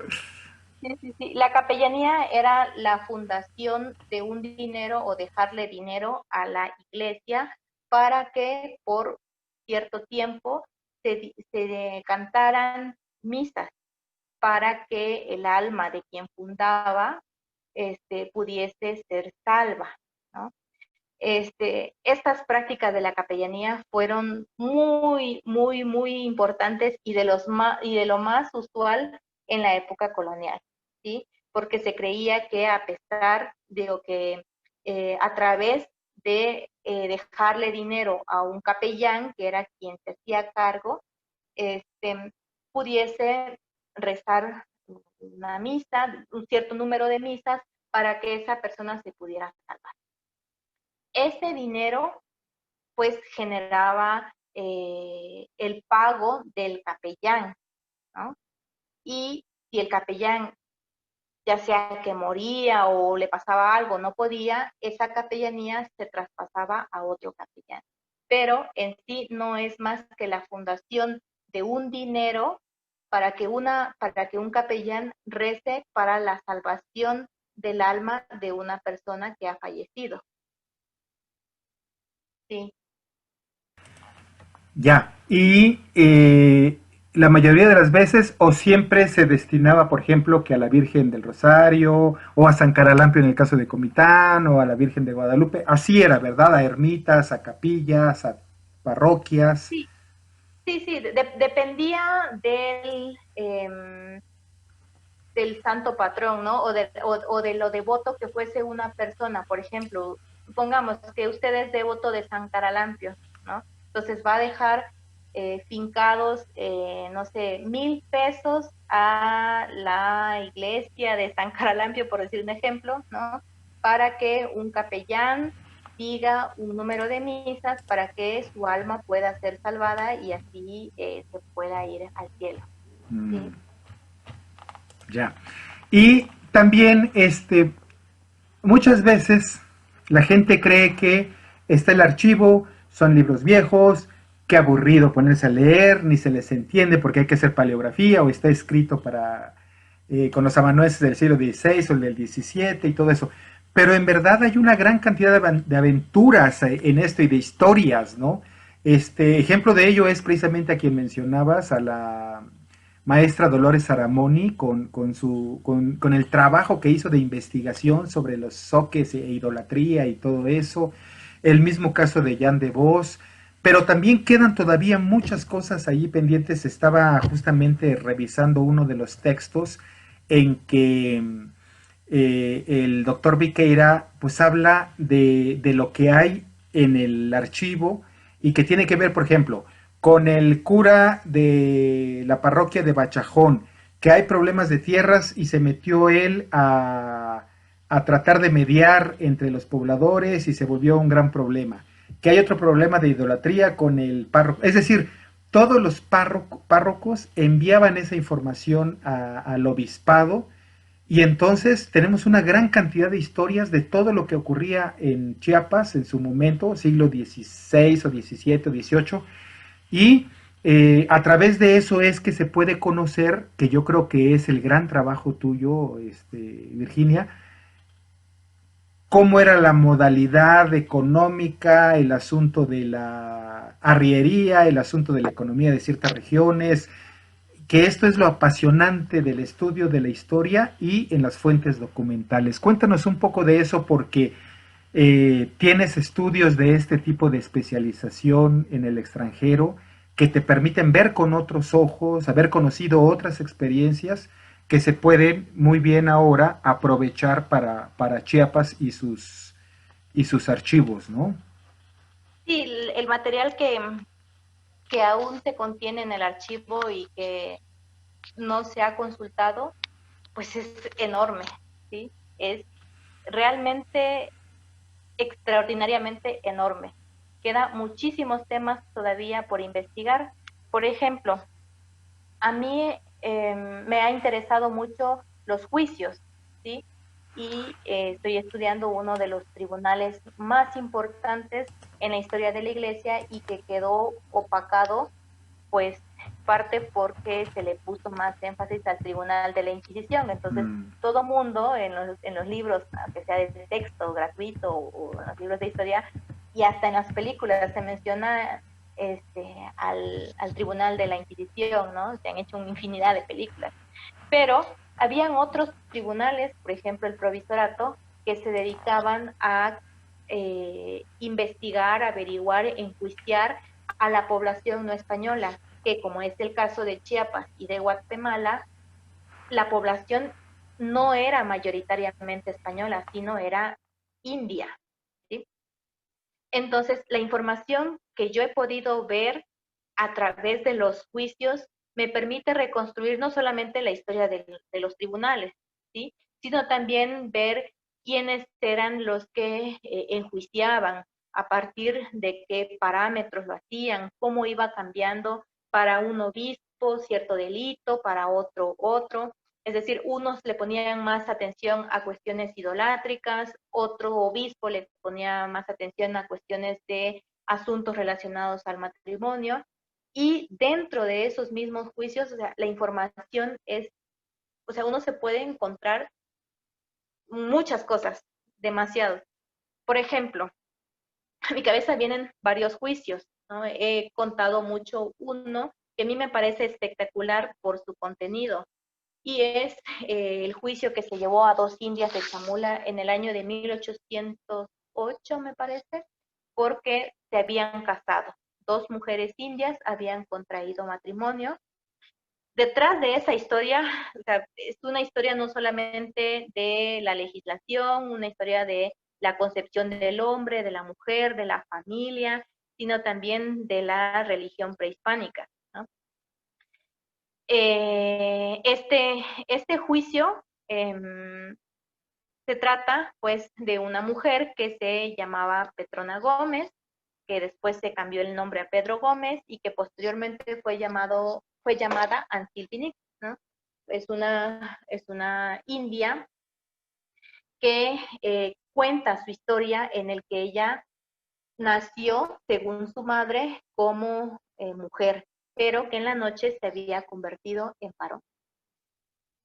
sí, sí, sí. La capellanía era la fundación de un dinero o dejarle dinero a la iglesia para que por cierto tiempo se cantaran misas para que el alma de quien fundaba pudiese ser salva, ¿no? Estas prácticas de la capellanía fueron muy, muy, muy importantes y y de lo más usual en la época colonial, ¿sí? Porque se creía que a pesar de lo que a través de dejarle dinero a un capellán, que era quien se hacía cargo, pudiese rezar una misa, un cierto número de misas, para que esa persona se pudiera salvar. Ese dinero pues generaba el pago del capellán, ¿no? Y si el capellán, ya sea que moría o le pasaba algo, no podía, esa capellanía se traspasaba a otro capellán. Pero en sí no es más que la fundación de un dinero para que un capellán rece para la salvación del alma de una persona que ha fallecido. Sí. Ya. Y la mayoría de las veces, o siempre se destinaba, por ejemplo, que a la Virgen del Rosario, o a San Caralampio en el caso de Comitán, o a la Virgen de Guadalupe. Así era, ¿verdad? A ermitas, a capillas, a parroquias. Sí, sí, sí, dependía del santo patrón, ¿no? O de lo devoto que fuese una persona. Por ejemplo, supongamos que usted es devoto de San Caralampio, ¿no? Entonces va a dejar fincados, no sé, 1,000 pesos a la iglesia de San Caralampio, por decir un ejemplo, ¿no? Para que un capellán diga un número de misas para que su alma pueda ser salvada y así se pueda ir al cielo. Mm, ¿Sí? ya. Y también, muchas veces la gente cree que está el archivo, son libros viejos, qué aburrido ponerse a leer, ni se les entiende porque hay que hacer paleografía o está escrito para con los amanuenses del siglo XVI o del XVII y todo eso. Pero en verdad hay una gran cantidad de aventuras en esto y de historias, ¿no? Ejemplo de ello es precisamente a quien mencionabas, a la maestra Dolores Aramoni, con el trabajo que hizo de investigación sobre los soques e idolatría y todo eso, el mismo caso de Jan de Vos, pero también quedan todavía muchas cosas ahí pendientes. Estaba justamente revisando uno de los textos en que el doctor Viqueira pues habla de lo que hay en el archivo y que tiene que ver, por ejemplo, con el cura de la parroquia de Bachajón, que hay problemas de tierras y se metió él a tratar de mediar entre los pobladores y se volvió un gran problema. Que hay otro problema de idolatría con el párroco. Es decir, todos los párrocos enviaban esa información al obispado y entonces tenemos una gran cantidad de historias de todo lo que ocurría en Chiapas en su momento, siglo XVI o XVII o XVIII, y a través de eso es que se puede conocer, que yo creo que es el gran trabajo tuyo, Virginia, cómo era la modalidad económica, el asunto de la arriería, el asunto de la economía de ciertas regiones, que esto es lo apasionante del estudio de la historia y en las fuentes documentales. Cuéntanos un poco de eso porque tienes estudios de este tipo de especialización en el extranjero que te permiten ver con otros ojos, haber conocido otras experiencias que se pueden muy bien ahora aprovechar para Chiapas y sus archivos, ¿no? Sí, el material que aún se contiene en el archivo y que no se ha consultado, pues es enorme, ¿sí? Es realmente extraordinariamente enorme. Quedan muchísimos temas todavía por investigar. Por ejemplo, a mí me ha interesado mucho los juicios, ¿sí? Y estoy estudiando uno de los tribunales más importantes en la historia de la Iglesia y que quedó opacado, pues parte porque se le puso más énfasis al Tribunal de la Inquisición. Entonces, Mm, todo mundo en los libros, que sea de texto gratuito o en los libros de historia, y hasta en las películas se menciona al Tribunal de la Inquisición, ¿no? Se han hecho una infinidad de películas. Pero habían otros tribunales, por ejemplo el provisorato, que se dedicaban a investigar, averiguar, enjuiciar a la población no española, que como es el caso de Chiapas y de Guatemala, la población no era mayoritariamente española, sino era india, ¿sí? Entonces, la información que yo he podido ver a través de los juicios me permite reconstruir no solamente la historia de los tribunales, ¿sí? Sino también ver quiénes eran los que enjuiciaban, a partir de qué parámetros lo hacían, cómo iba cambiando para un obispo cierto delito, para otro otro. Es decir, unos le ponían más atención a cuestiones idolátricas, otro obispo le ponía más atención a cuestiones de asuntos relacionados al matrimonio, y dentro de esos mismos juicios, o sea, la información es, o sea, uno se puede encontrar muchas cosas, demasiado. Por ejemplo, a mi cabeza vienen varios juicios, ¿no? He contado mucho uno que a mí me parece espectacular por su contenido, y es el juicio que se llevó a dos indias de Chamula en el año de 1808, me parece, porque se habían casado. Dos mujeres indias habían contraído matrimonio. Detrás de esa historia, o sea, es una historia no solamente de la legislación, una historia de la concepción del hombre, de la mujer, de la familia, sino también de la religión prehispánica, ¿no? Este juicio se trata pues de una mujer que se llamaba Petrona Gómez, que después se cambió el nombre a Pedro Gómez y que posteriormente fue llamada Ansilvinic, ¿no? Es una india que cuenta su historia en el que ella nació, según su madre, como mujer, pero que en la noche se había convertido en varón.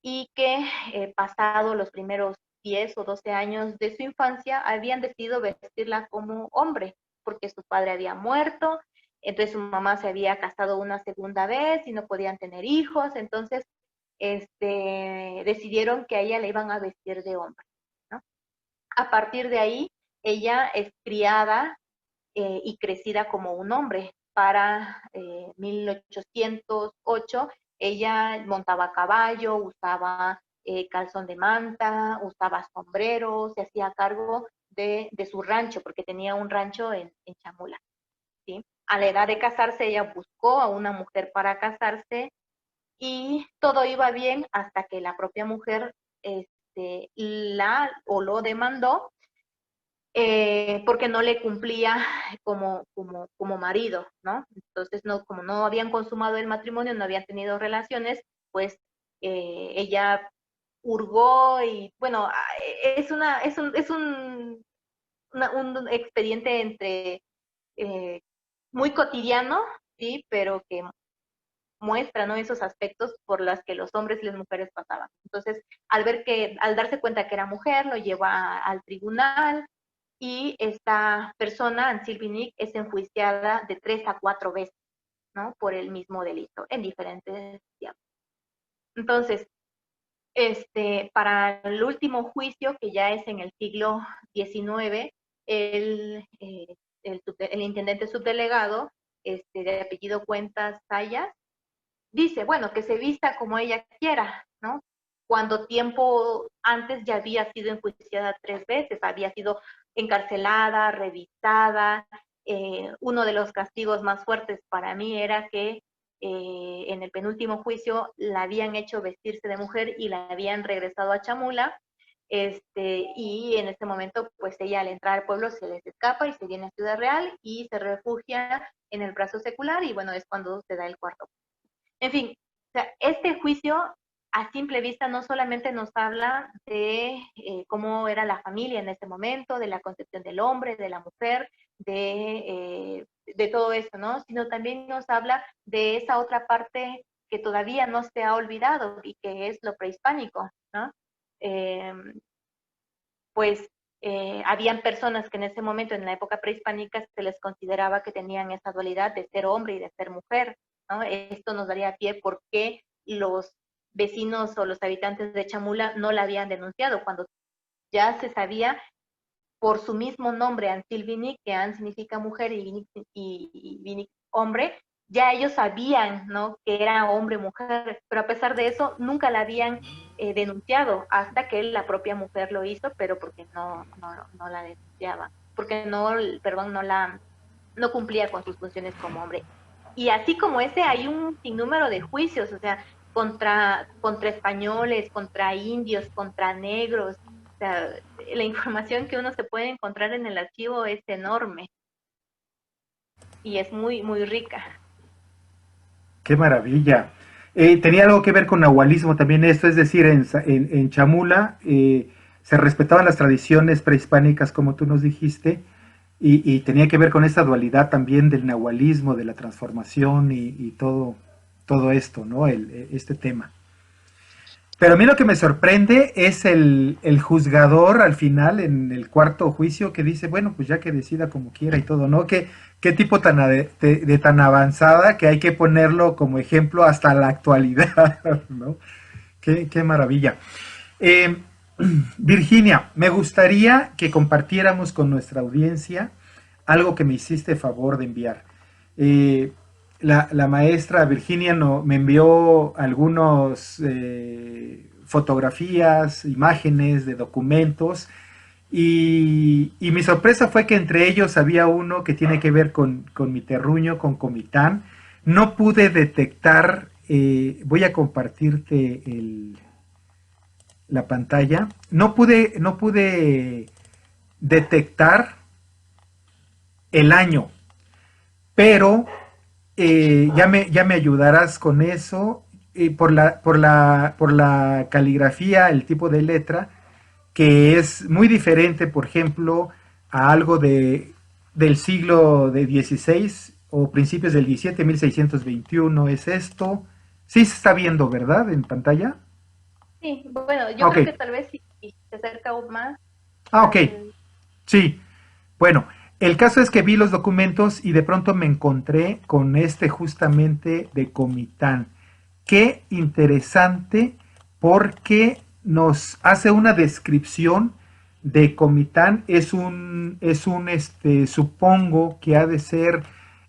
Y que pasado los primeros 10 o 12 años de su infancia habían decidido vestirla como hombre, porque su padre había muerto, entonces su mamá se había casado una segunda vez y no podían tener hijos, entonces decidieron que a ella le iban a vestir de hombre, ¿no? A partir de ahí, ella es criada y crecida como un hombre. Para 1808, ella montaba a caballo, usaba calzón de manta, usaba sombrero, se hacía cargo de su rancho, porque tenía un rancho en Chamula, ¿sí? A la edad de casarse, ella buscó a una mujer para casarse y todo iba bien hasta que la propia mujer lo demandó porque no le cumplía como marido, ¿no? Entonces, no, como no habían consumado el matrimonio, no habían tenido relaciones, pues ella hurgó y, bueno, un expediente eh, muy cotidiano, sí, pero que muestra, ¿no?, esos aspectos por los que los hombres y las mujeres pasaban. Entonces, al darse cuenta que era mujer, lo lleva al tribunal, y esta persona, Ansilvinic, es enjuiciada de 3 a 4 veces, ¿no?, por el mismo delito, en diferentes tiempos. Entonces, para el último juicio, que ya es en el siglo XIX, el intendente subdelegado de apellido Cuentas Sayas, dice, bueno, que se vista como ella quiera, ¿no? Cuando tiempo antes ya había sido enjuiciada 3 veces, había sido encarcelada, revisada. Uno de los castigos más fuertes para mí era que en el penúltimo juicio la habían hecho vestirse de mujer y la habían regresado a Chamula. Y en este momento, pues ella al entrar al pueblo se les escapa y se viene a Ciudad Real y se refugia en el brazo secular y bueno, es cuando se da el cuarto. En fin, o sea, este juicio a simple vista no solamente nos habla de cómo era la familia en ese momento, de la concepción del hombre, de la mujer, de todo eso, ¿no? Sino también nos habla de esa otra parte que todavía no se ha olvidado y que es lo prehispánico, ¿no? Eh, pues habían personas que en ese momento, en la época prehispánica, se les consideraba que tenían esa dualidad de ser hombre y de ser mujer, ¿no? Esto nos daría pie por qué los vecinos o los habitantes de Chamula no la habían denunciado, cuando ya se sabía por su mismo nombre, Ansilvini, que An significa mujer y Vinic hombre, ya ellos sabían, ¿no?, que era hombre-mujer, pero a pesar de eso nunca la habían denunciado hasta que la propia mujer lo hizo, pero porque no la denunciaba, porque no cumplía con sus funciones como hombre. Y así como ese hay un sinnúmero de juicios, o sea, contra españoles, contra indios, contra negros. O sea, la información que uno se puede encontrar en el archivo es enorme y es muy, muy rica. ¡Qué maravilla! Tenía algo que ver con nahualismo también esto, es decir, en Chamula se respetaban las tradiciones prehispánicas, como tú nos dijiste, y tenía que ver con esa dualidad también del nahualismo, de la transformación y todo esto, ¿no? Este tema. Pero a mí lo que me sorprende es el juzgador al final, en el cuarto juicio, que dice, bueno, pues ya que decida como quiera y todo, ¿no? Qué tipo de tan avanzada que hay que ponerlo como ejemplo hasta la actualidad, ¿no? Qué maravilla. Eh, Virginia, me gustaría que compartiéramos con nuestra audiencia algo que me hiciste favor de enviar. Eh, la maestra Virginia me envió algunos fotografías, imágenes de documentos y mi sorpresa fue que entre ellos había uno que tiene que ver con mi terruño, con Comitán. No pude detectar, voy a compartirte la pantalla, no pude detectar el año, pero ya me ayudarás con eso, por la caligrafía, el tipo de letra, que es muy diferente, por ejemplo, a algo del siglo de XVI o principios del XVII, 1621, es esto. Sí se está viendo, ¿verdad? En pantalla. Sí, bueno, yo Ok. creo que tal vez si se acerca aún más Ok. al... Sí. Bueno, el caso es que vi los documentos y de pronto me encontré con este justamente de Comitán. Qué interesante porque nos hace una descripción de Comitán. Supongo que ha de ser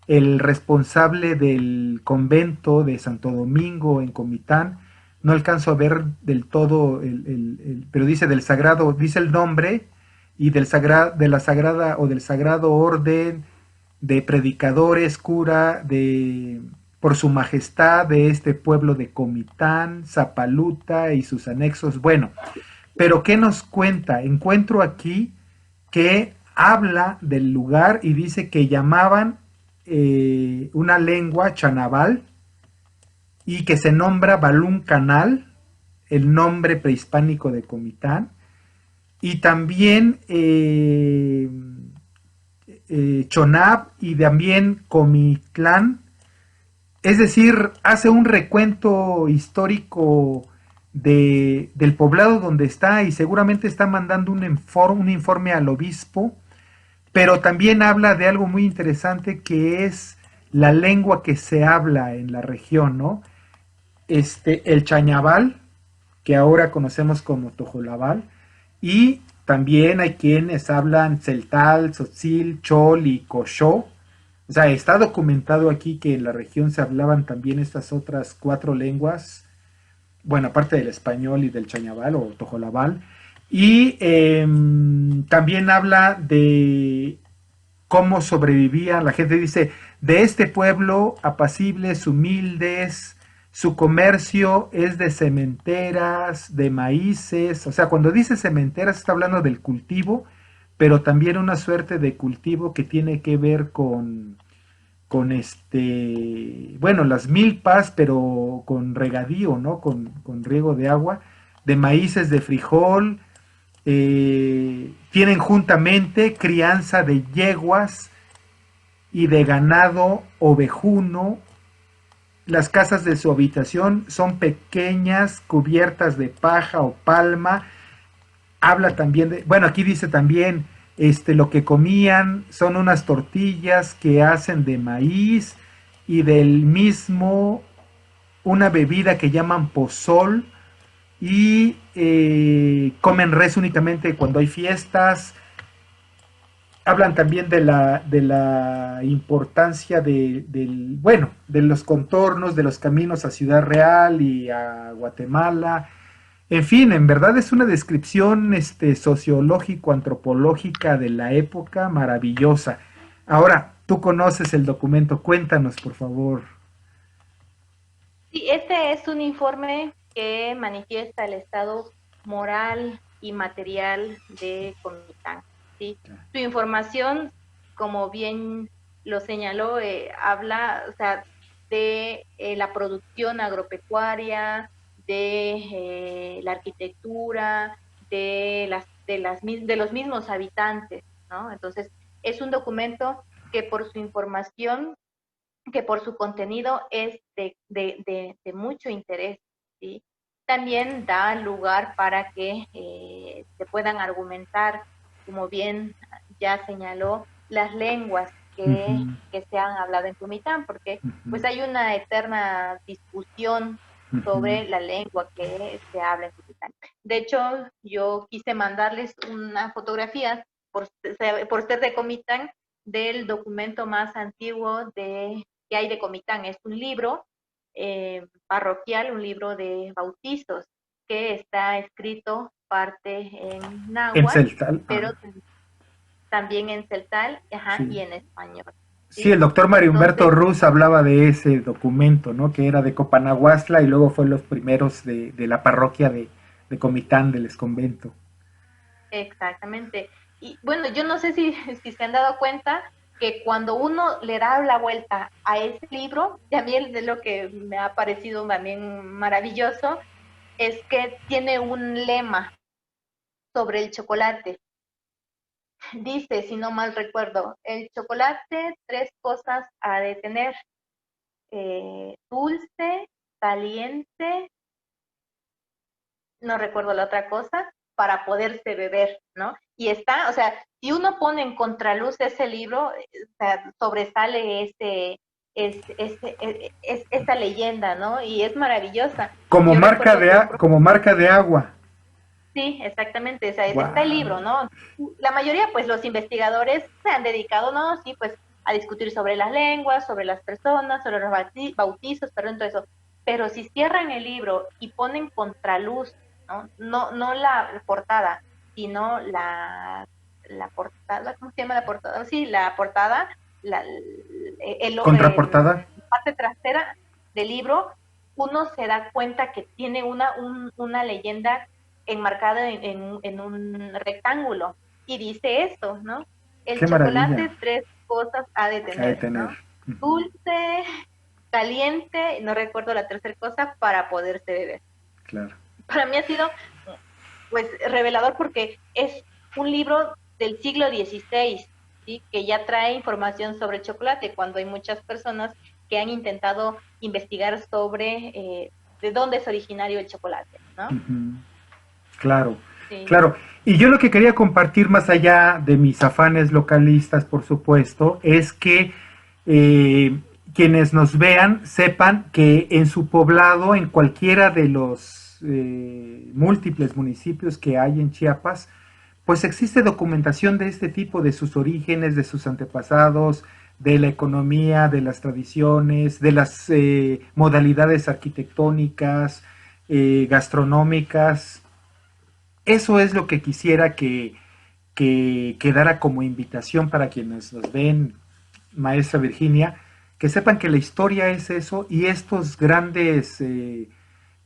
el responsable del convento de Santo Domingo en Comitán. No alcanzo a ver del todo, pero dice del sagrado, dice el nombre y de la sagrada o del sagrado orden de predicadores, cura por su majestad de este pueblo de Comitán, Zapaluta y sus anexos. Bueno, pero ¿qué nos cuenta? Encuentro aquí que habla del lugar y dice que llamaban una lengua chanabal y que se nombra Balún Canal, el nombre prehispánico de Comitán, y también Chonab y también Comitlán. Es decir, hace un recuento histórico del poblado donde está y seguramente está mandando un informe al obispo, pero también habla de algo muy interesante que es la lengua que se habla en la región, ¿no? El chañabal, que ahora conocemos como tojolabal, y también hay quienes hablan celtal, tzotzil, chol y cochó, O sea, está documentado aquí que en la región se hablaban también estas otras 4 lenguas, bueno, aparte del español y del chañabal o tojolabal, y también habla de cómo sobrevivía la gente. Dice, de este pueblo, apacibles, humildes, su comercio es de sementeras, de maíces. O sea, cuando dice sementeras está hablando del cultivo, pero también una suerte de cultivo que tiene que ver con bueno, las milpas, pero con regadío, ¿no? Con riego de agua, de maíces, de frijol, tienen juntamente crianza de yeguas y de ganado ovejuno. Las casas de su habitación son pequeñas, cubiertas de paja o palma. Habla también de, bueno, aquí dice también, lo que comían son unas tortillas que hacen de maíz y del mismo una bebida que llaman pozol, y comen res únicamente cuando hay fiestas. Hablan también de la importancia bueno, de los contornos, de los caminos a Ciudad Real y a Guatemala. En fin, en verdad es una descripción sociológico-antropológica de la época maravillosa. Ahora, tú conoces el documento, cuéntanos, por favor. Sí, este es un informe que manifiesta el estado moral y material de Comitán. ¿Sí? Su información, como bien lo señaló, habla, o sea, de la producción agropecuaria, de la arquitectura, de los mismos habitantes, ¿no? Entonces, es un documento que por su información, que por su contenido es de mucho interés, ¿sí? También da lugar para que se puedan argumentar, como bien ya señaló, las lenguas Uh -huh, que se han hablado en Comitán, porque uh pues -huh, hay una eterna discusión uh -huh. sobre la lengua que se habla en Comitán. De hecho, yo quise mandarles una fotografía por ser de Comitán, del documento más antiguo que hay de Comitán. Es un libro parroquial, un libro de bautizos, que está escrito parte en En náhuatl, Celtal, pero también en celtal, ajá, sí. y en español. Sí, ¿Sí? el doctor Mario Humberto Entonces, Ruz hablaba de ese documento, ¿no? Que era de Copanaguastla y luego fue los primeros de la parroquia de Comitán del Esconvento. exactamente. Y bueno, yo no sé si se han dado cuenta que cuando uno le da la vuelta a ese libro, también de lo que me ha parecido también maravilloso, es que tiene un lema sobre el chocolate. Dice, si no mal recuerdo, el chocolate 3 cosas ha de tener: dulce, caliente, no recuerdo la otra cosa, para poderse beber, ¿no? Y está, o sea, si uno pone en contraluz ese libro, o sea, sobresale esta leyenda, ¿no? Y es maravillosa. Como Yo marca recuerdo de, que un como marca de agua. Sí, exactamente, o sea, está el libro, Wow. ¿no? La mayoría, pues los investigadores se han dedicado, ¿no? Sí, pues a discutir sobre las lenguas, sobre las personas, sobre los bautizos, perdón, todo eso. Pero si cierran el libro y ponen contraluz, ¿no? No la portada, sino la portada, ¿cómo se llama la portada? Sí, la portada, el Contraportada. parte trasera del libro, uno se da cuenta que tiene una leyenda enmarcada en un rectángulo, y dice esto, ¿no? El Qué maravilla. chocolate 3 cosas ha de Ha de tener, tener. ¿no? Uh -huh. Dulce, caliente, no recuerdo la tercera cosa, para poderse beber. Claro. Para mí ha sido, pues, revelador, porque es un libro del siglo XVI, ¿sí? Que ya trae información sobre el chocolate, cuando hay muchas personas que han intentado investigar sobre de dónde es originario el chocolate, ¿no? Uh -huh. Claro, Sí. claro. Y yo lo que quería compartir, más allá de mis afanes localistas, por supuesto, es que quienes nos vean sepan que en su poblado, en cualquiera de los múltiples municipios que hay en Chiapas, pues existe documentación de este tipo, de sus orígenes, de sus antepasados, de la economía, de las tradiciones, de las modalidades arquitectónicas, gastronómicas. Eso es lo que quisiera que quedara como invitación para quienes nos ven, maestra Virginia, que sepan que la historia es eso y estos grandes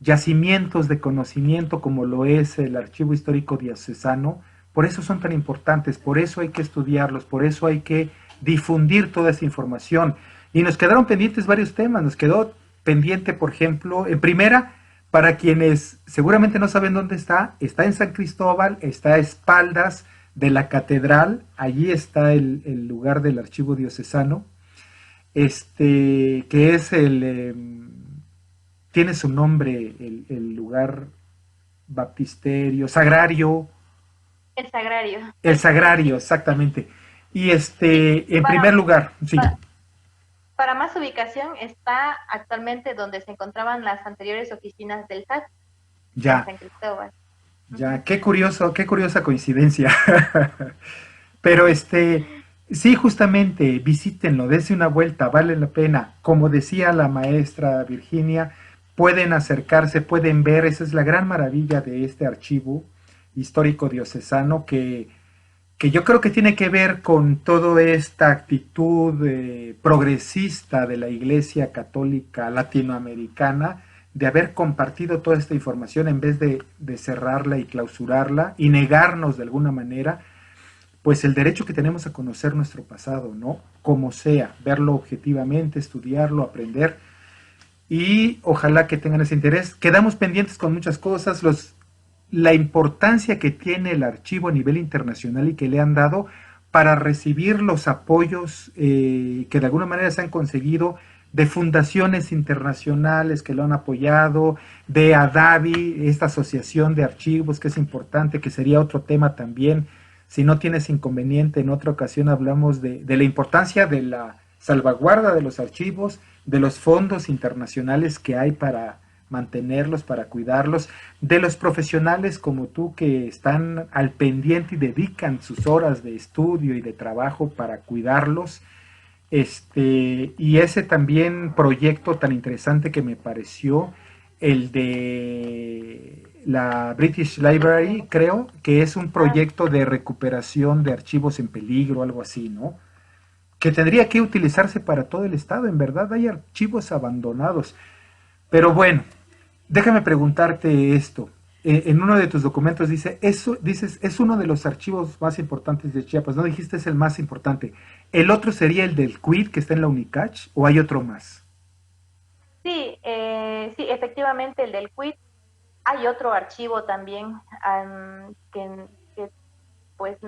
yacimientos de conocimiento como lo es el Archivo Histórico Diocesano, por eso son tan importantes, por eso hay que estudiarlos, por eso hay que difundir toda esa información. Y nos quedaron pendientes varios temas, nos quedó pendiente, por ejemplo, en primera, para quienes seguramente no saben dónde está en San Cristóbal, está a espaldas de la catedral, allí está el lugar del archivo diocesano, que es tiene su nombre el lugar baptisterio, sagrario, el sagrario, exactamente. Y en primer lugar, sí. Para más ubicación, está actualmente donde se encontraban las anteriores oficinas del SAT, ya, en San Cristóbal. Ya, qué curioso, qué curiosa coincidencia. Pero sí, justamente, visítenlo, dense una vuelta, vale la pena. Como decía la maestra Virginia, pueden acercarse, pueden ver, esa es la gran maravilla de este archivo histórico diocesano que yo creo que tiene que ver con toda esta actitud progresista de la Iglesia Católica Latinoamericana de haber compartido toda esta información en vez de cerrarla y clausurarla y negarnos de alguna manera, pues el derecho que tenemos a conocer nuestro pasado, ¿no? Como sea, verlo objetivamente, estudiarlo, aprender y ojalá que tengan ese interés. Quedamos pendientes con muchas cosas, la importancia que tiene el archivo a nivel internacional y que le han dado para recibir los apoyos que de alguna manera se han conseguido de fundaciones internacionales que lo han apoyado, de ADAVI, esta asociación de archivos que es importante, que sería otro tema también. Si no tienes inconveniente, en otra ocasión hablamos de la importancia de la salvaguarda de los archivos, de los fondos internacionales que hay para mantenerlos, para cuidarlos, de los profesionales como tú que están al pendiente y dedican sus horas de estudio y de trabajo para cuidarlos. Y ese también proyecto tan interesante que me pareció, el de la British Library, creo, que es un proyecto de recuperación de archivos en peligro, algo así, ¿no? Que tendría que utilizarse para todo el estado, en verdad hay archivos abandonados. Pero bueno, déjame preguntarte esto. En uno de tus documentos dices, es uno de los archivos más importantes de Chiapas. No dijiste es el más importante. ¿El otro sería el del CUID que está en la UNICACH o hay otro más? Sí, sí, efectivamente el del CUID. Hay otro archivo también que pues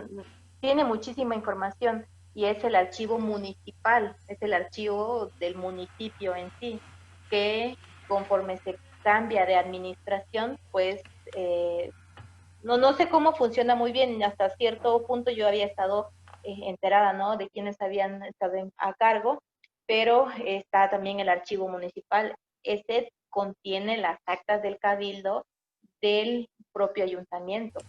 tiene muchísima información y es el archivo municipal, es el archivo del municipio en sí, que conforme se cambia de administración, pues no sé cómo funciona muy bien, hasta cierto punto yo había estado enterada, ¿no? De quienes habían estado a cargo, pero está también el archivo municipal. Este contiene las actas del cabildo del propio ayuntamiento.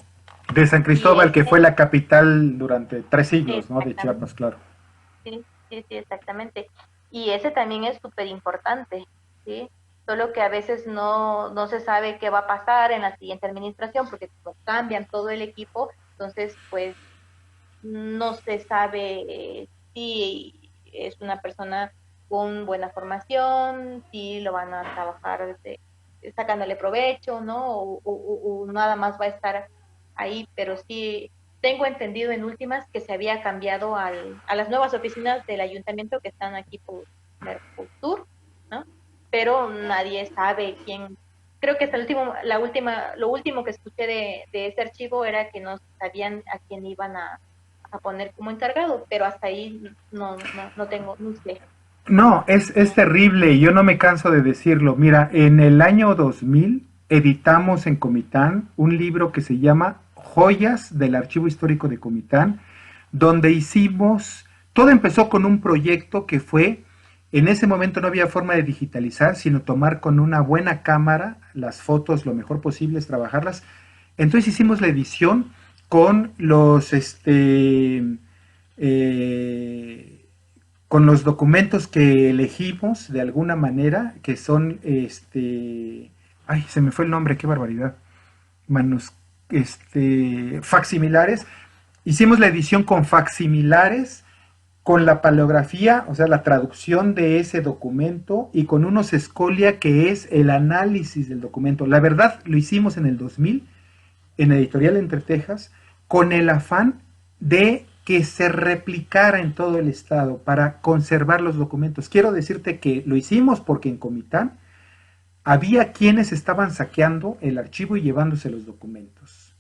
De San Cristóbal, que fue la capital durante 3 siglos, ¿no? De Chiapas, claro. Sí, sí, sí, exactamente. Y ese también es súper importante, ¿sí? Solo que a veces no se sabe qué va a pasar en la siguiente administración porque cambian todo el equipo, entonces pues no se sabe si es una persona con buena formación, si lo van a trabajar sacándole provecho, ¿no? O nada más va a estar ahí, pero sí tengo entendido en últimas que se había cambiado a las nuevas oficinas del ayuntamiento que están aquí por Mercosur, ¿no? Pero nadie sabe quién. Creo que hasta lo último que escuché de ese archivo era que no sabían a quién iban a poner como encargado, pero hasta ahí no tengo, no sé. No, es terrible y yo no me canso de decirlo. Mira, en el año 2000 editamos en Comitán un libro que se llama Joyas del Archivo Histórico de Comitán, donde todo empezó con un proyecto que fue, en ese momento no había forma de digitalizar, sino tomar con una buena cámara las fotos lo mejor posible, trabajarlas. Entonces hicimos la edición con los, con los documentos que elegimos de alguna manera, que son, ay, se me fue el nombre, qué barbaridad, manus, facsimilares. Hicimos la edición con facsimilares, con la paleografía, o sea, la traducción de ese documento, y con unos escolia, que es el análisis del documento. La verdad, lo hicimos en el 2000, en Editorial Entre Tejas, con el afán de que se replicara en todo el estado para conservar los documentos. Quiero decirte que lo hicimos porque en Comitán había quienes estaban saqueando el archivo y llevándose los documentos.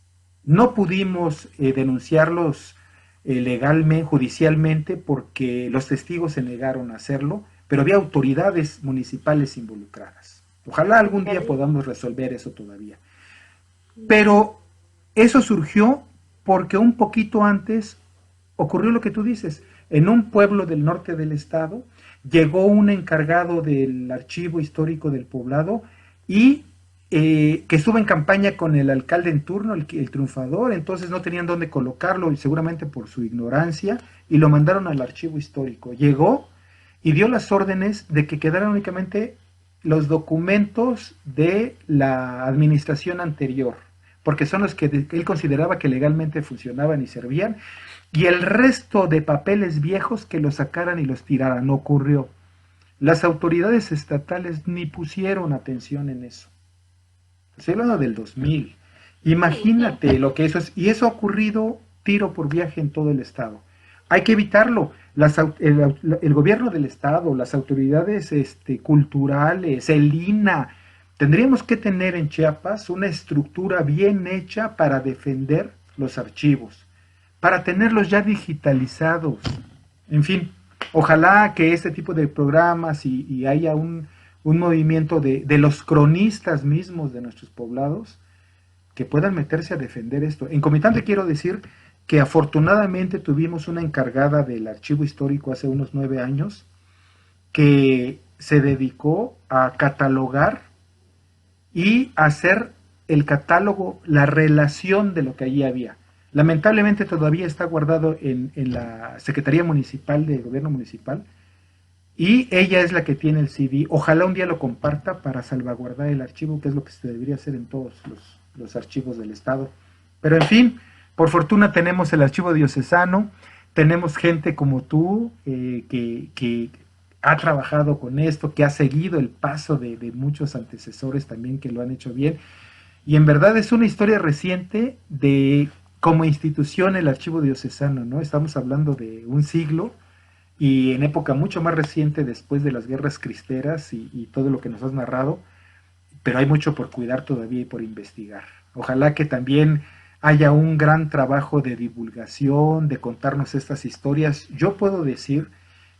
No pudimos denunciarlos legalmente, judicialmente, porque los testigos se negaron a hacerlo, pero había autoridades municipales involucradas. Ojalá algún día podamos resolver eso todavía. Pero eso surgió porque un poquito antes ocurrió lo que tú dices. En un pueblo del norte del estado llegó un encargado del archivo histórico del poblado y que estuvo en campaña con el alcalde en turno, el triunfador, entonces no tenían dónde colocarlo, y seguramente por su ignorancia, y lo mandaron al archivo histórico. Llegó y dio las órdenes de que quedaran únicamente los documentos de la administración anterior, porque son los que él consideraba que legalmente funcionaban y servían, y el resto de papeles viejos que los sacaran y los tiraran. No ocurrió. Las autoridades estatales ni pusieron atención en eso. Estoy hablando del 2000. Imagínate lo que eso es. Y eso ha ocurrido tiro por viaje en todo el estado. Hay que evitarlo. El gobierno del estado, las autoridades culturales, el INA, tendríamos que tener en Chiapas una estructura bien hecha para defender los archivos, para tenerlos ya digitalizados. En fin, ojalá que este tipo de programas y haya un movimiento de los cronistas mismos de nuestros poblados que puedan meterse a defender esto. En Comitán te quiero decir que afortunadamente tuvimos una encargada del archivo histórico hace unos 9 años que se dedicó a catalogar y hacer el catálogo, la relación de lo que allí había. Lamentablemente todavía está guardado en la Secretaría Municipal de Gobierno Municipal, y ella es la que tiene el CD. Ojalá un día lo comparta para salvaguardar el archivo, que es lo que se debería hacer en todos los archivos del estado. Pero en fin, por fortuna tenemos el archivo diocesano, tenemos gente como tú que ha trabajado con esto, que ha seguido el paso de muchos antecesores también que lo han hecho bien, y en verdad es una historia reciente de como institución el archivo diocesano, ¿no? Estamos hablando de un siglo, y en época mucho más reciente después de las guerras cristeras y todo lo que nos has narrado, pero hay mucho por cuidar todavía y por investigar. Ojalá que también haya un gran trabajo de divulgación, de contarnos estas historias. Yo puedo decir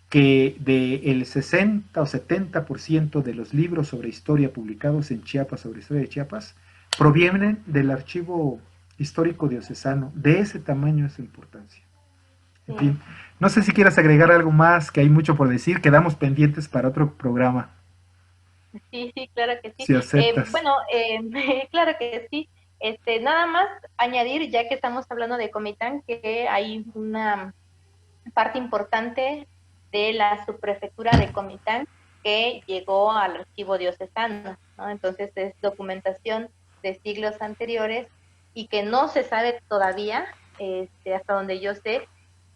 que del 60 o 70% de los libros sobre historia publicados en Chiapas, sobre historia de Chiapas, provienen del archivo histórico diocesano. De ese tamaño es su importancia. En fin, no sé si quieras agregar algo más, que hay mucho por decir, quedamos pendientes para otro programa. Sí, claro que sí. Si aceptas. Claro que sí. Nada más añadir, ya que estamos hablando de Comitán, que hay una parte importante de la subprefectura de Comitán que llegó al archivo diocesano, ¿no? Entonces es documentación de siglos anteriores y que no se sabe todavía, hasta donde yo sé,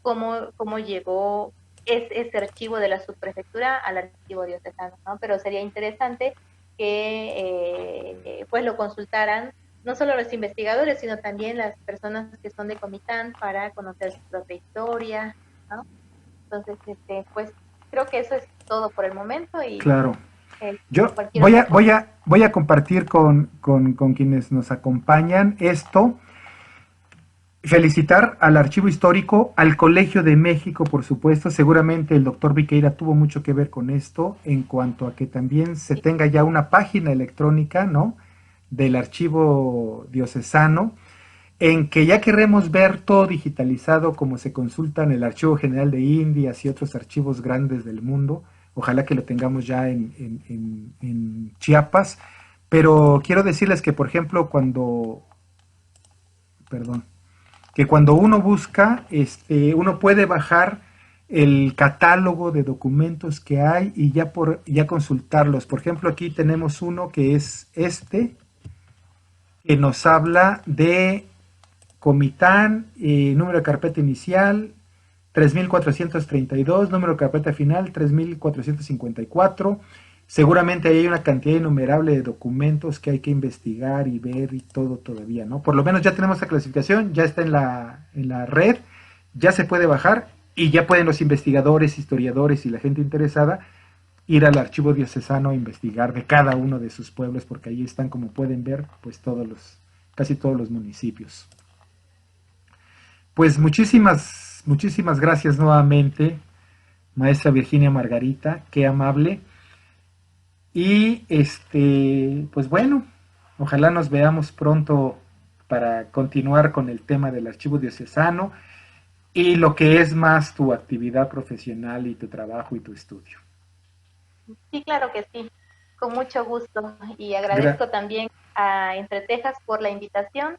cómo llegó ese archivo de la subprefectura al archivo diocesano, ¿no? Pero sería interesante que pues lo consultaran no solo los investigadores, sino también las personas que son de Comitán para conocer su propia historia, ¿no? Entonces, pues creo que eso es todo por el momento. Y claro. Yo voy a compartir con quienes nos acompañan esto. Felicitar al Archivo Histórico, al Colegio de México, por supuesto. Seguramente el doctor Viqueira tuvo mucho que ver con esto, en cuanto a que también se tenga ya una página electrónica, ¿no?, del archivo diocesano, en que ya queremos ver todo digitalizado, como se consulta en el Archivo General de Indias y otros archivos grandes del mundo. Ojalá que lo tengamos ya en Chiapas. Pero quiero decirles que, por ejemplo, cuando uno busca, uno puede bajar el catálogo de documentos que hay y ya consultarlos. Por ejemplo, aquí tenemos uno que es este, que nos habla de Comitán, número de carpeta inicial 3432, número de carpeta final 3454. Seguramente hay una cantidad innumerable de documentos que hay que investigar y ver y todo todavía, ¿no? Por lo menos ya tenemos la clasificación, ya está en la red, ya se puede bajar y ya pueden los investigadores, historiadores y la gente interesada ir al archivo diocesano a investigar de cada uno de sus pueblos, porque ahí están, como pueden ver, pues casi todos los municipios. Pues muchísimas gracias nuevamente, maestra Virginia Margarita, qué amable. Y pues bueno, ojalá nos veamos pronto para continuar con el tema del archivo diocesano y lo que es más tu actividad profesional y tu trabajo y tu estudio. Sí, claro que sí, con mucho gusto. Y Gra agradezco también a Entre Tejas por la invitación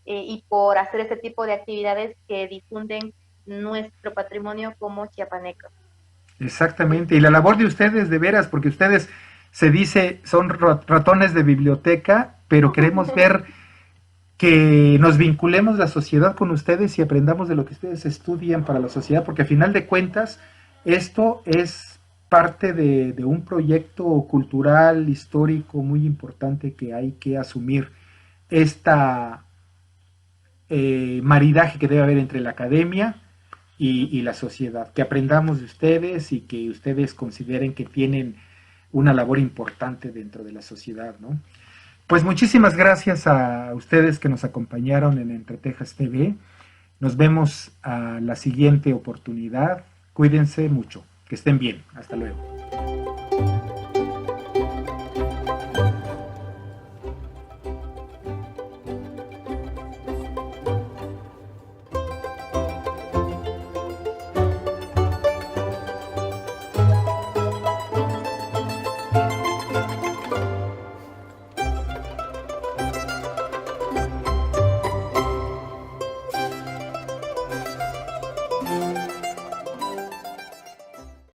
y por hacer este tipo de actividades que difunden nuestro patrimonio como chiapanecos. Pues Exactamente, y la labor de ustedes de veras, porque ustedes se dice son ratones de biblioteca, pero queremos ver que nos vinculemos la sociedad con ustedes y aprendamos de lo que ustedes estudian para la sociedad, porque a final de cuentas esto es parte de un proyecto cultural, histórico muy importante que hay que asumir. Esta maridaje que debe haber entre la academia y la sociedad, que aprendamos de ustedes y que ustedes consideren que tienen una labor importante dentro de la sociedad, ¿no? Pues muchísimas gracias a ustedes que nos acompañaron en Entre Tejas TV. Nos vemos a la siguiente oportunidad. Cuídense mucho. Que estén bien. Hasta luego.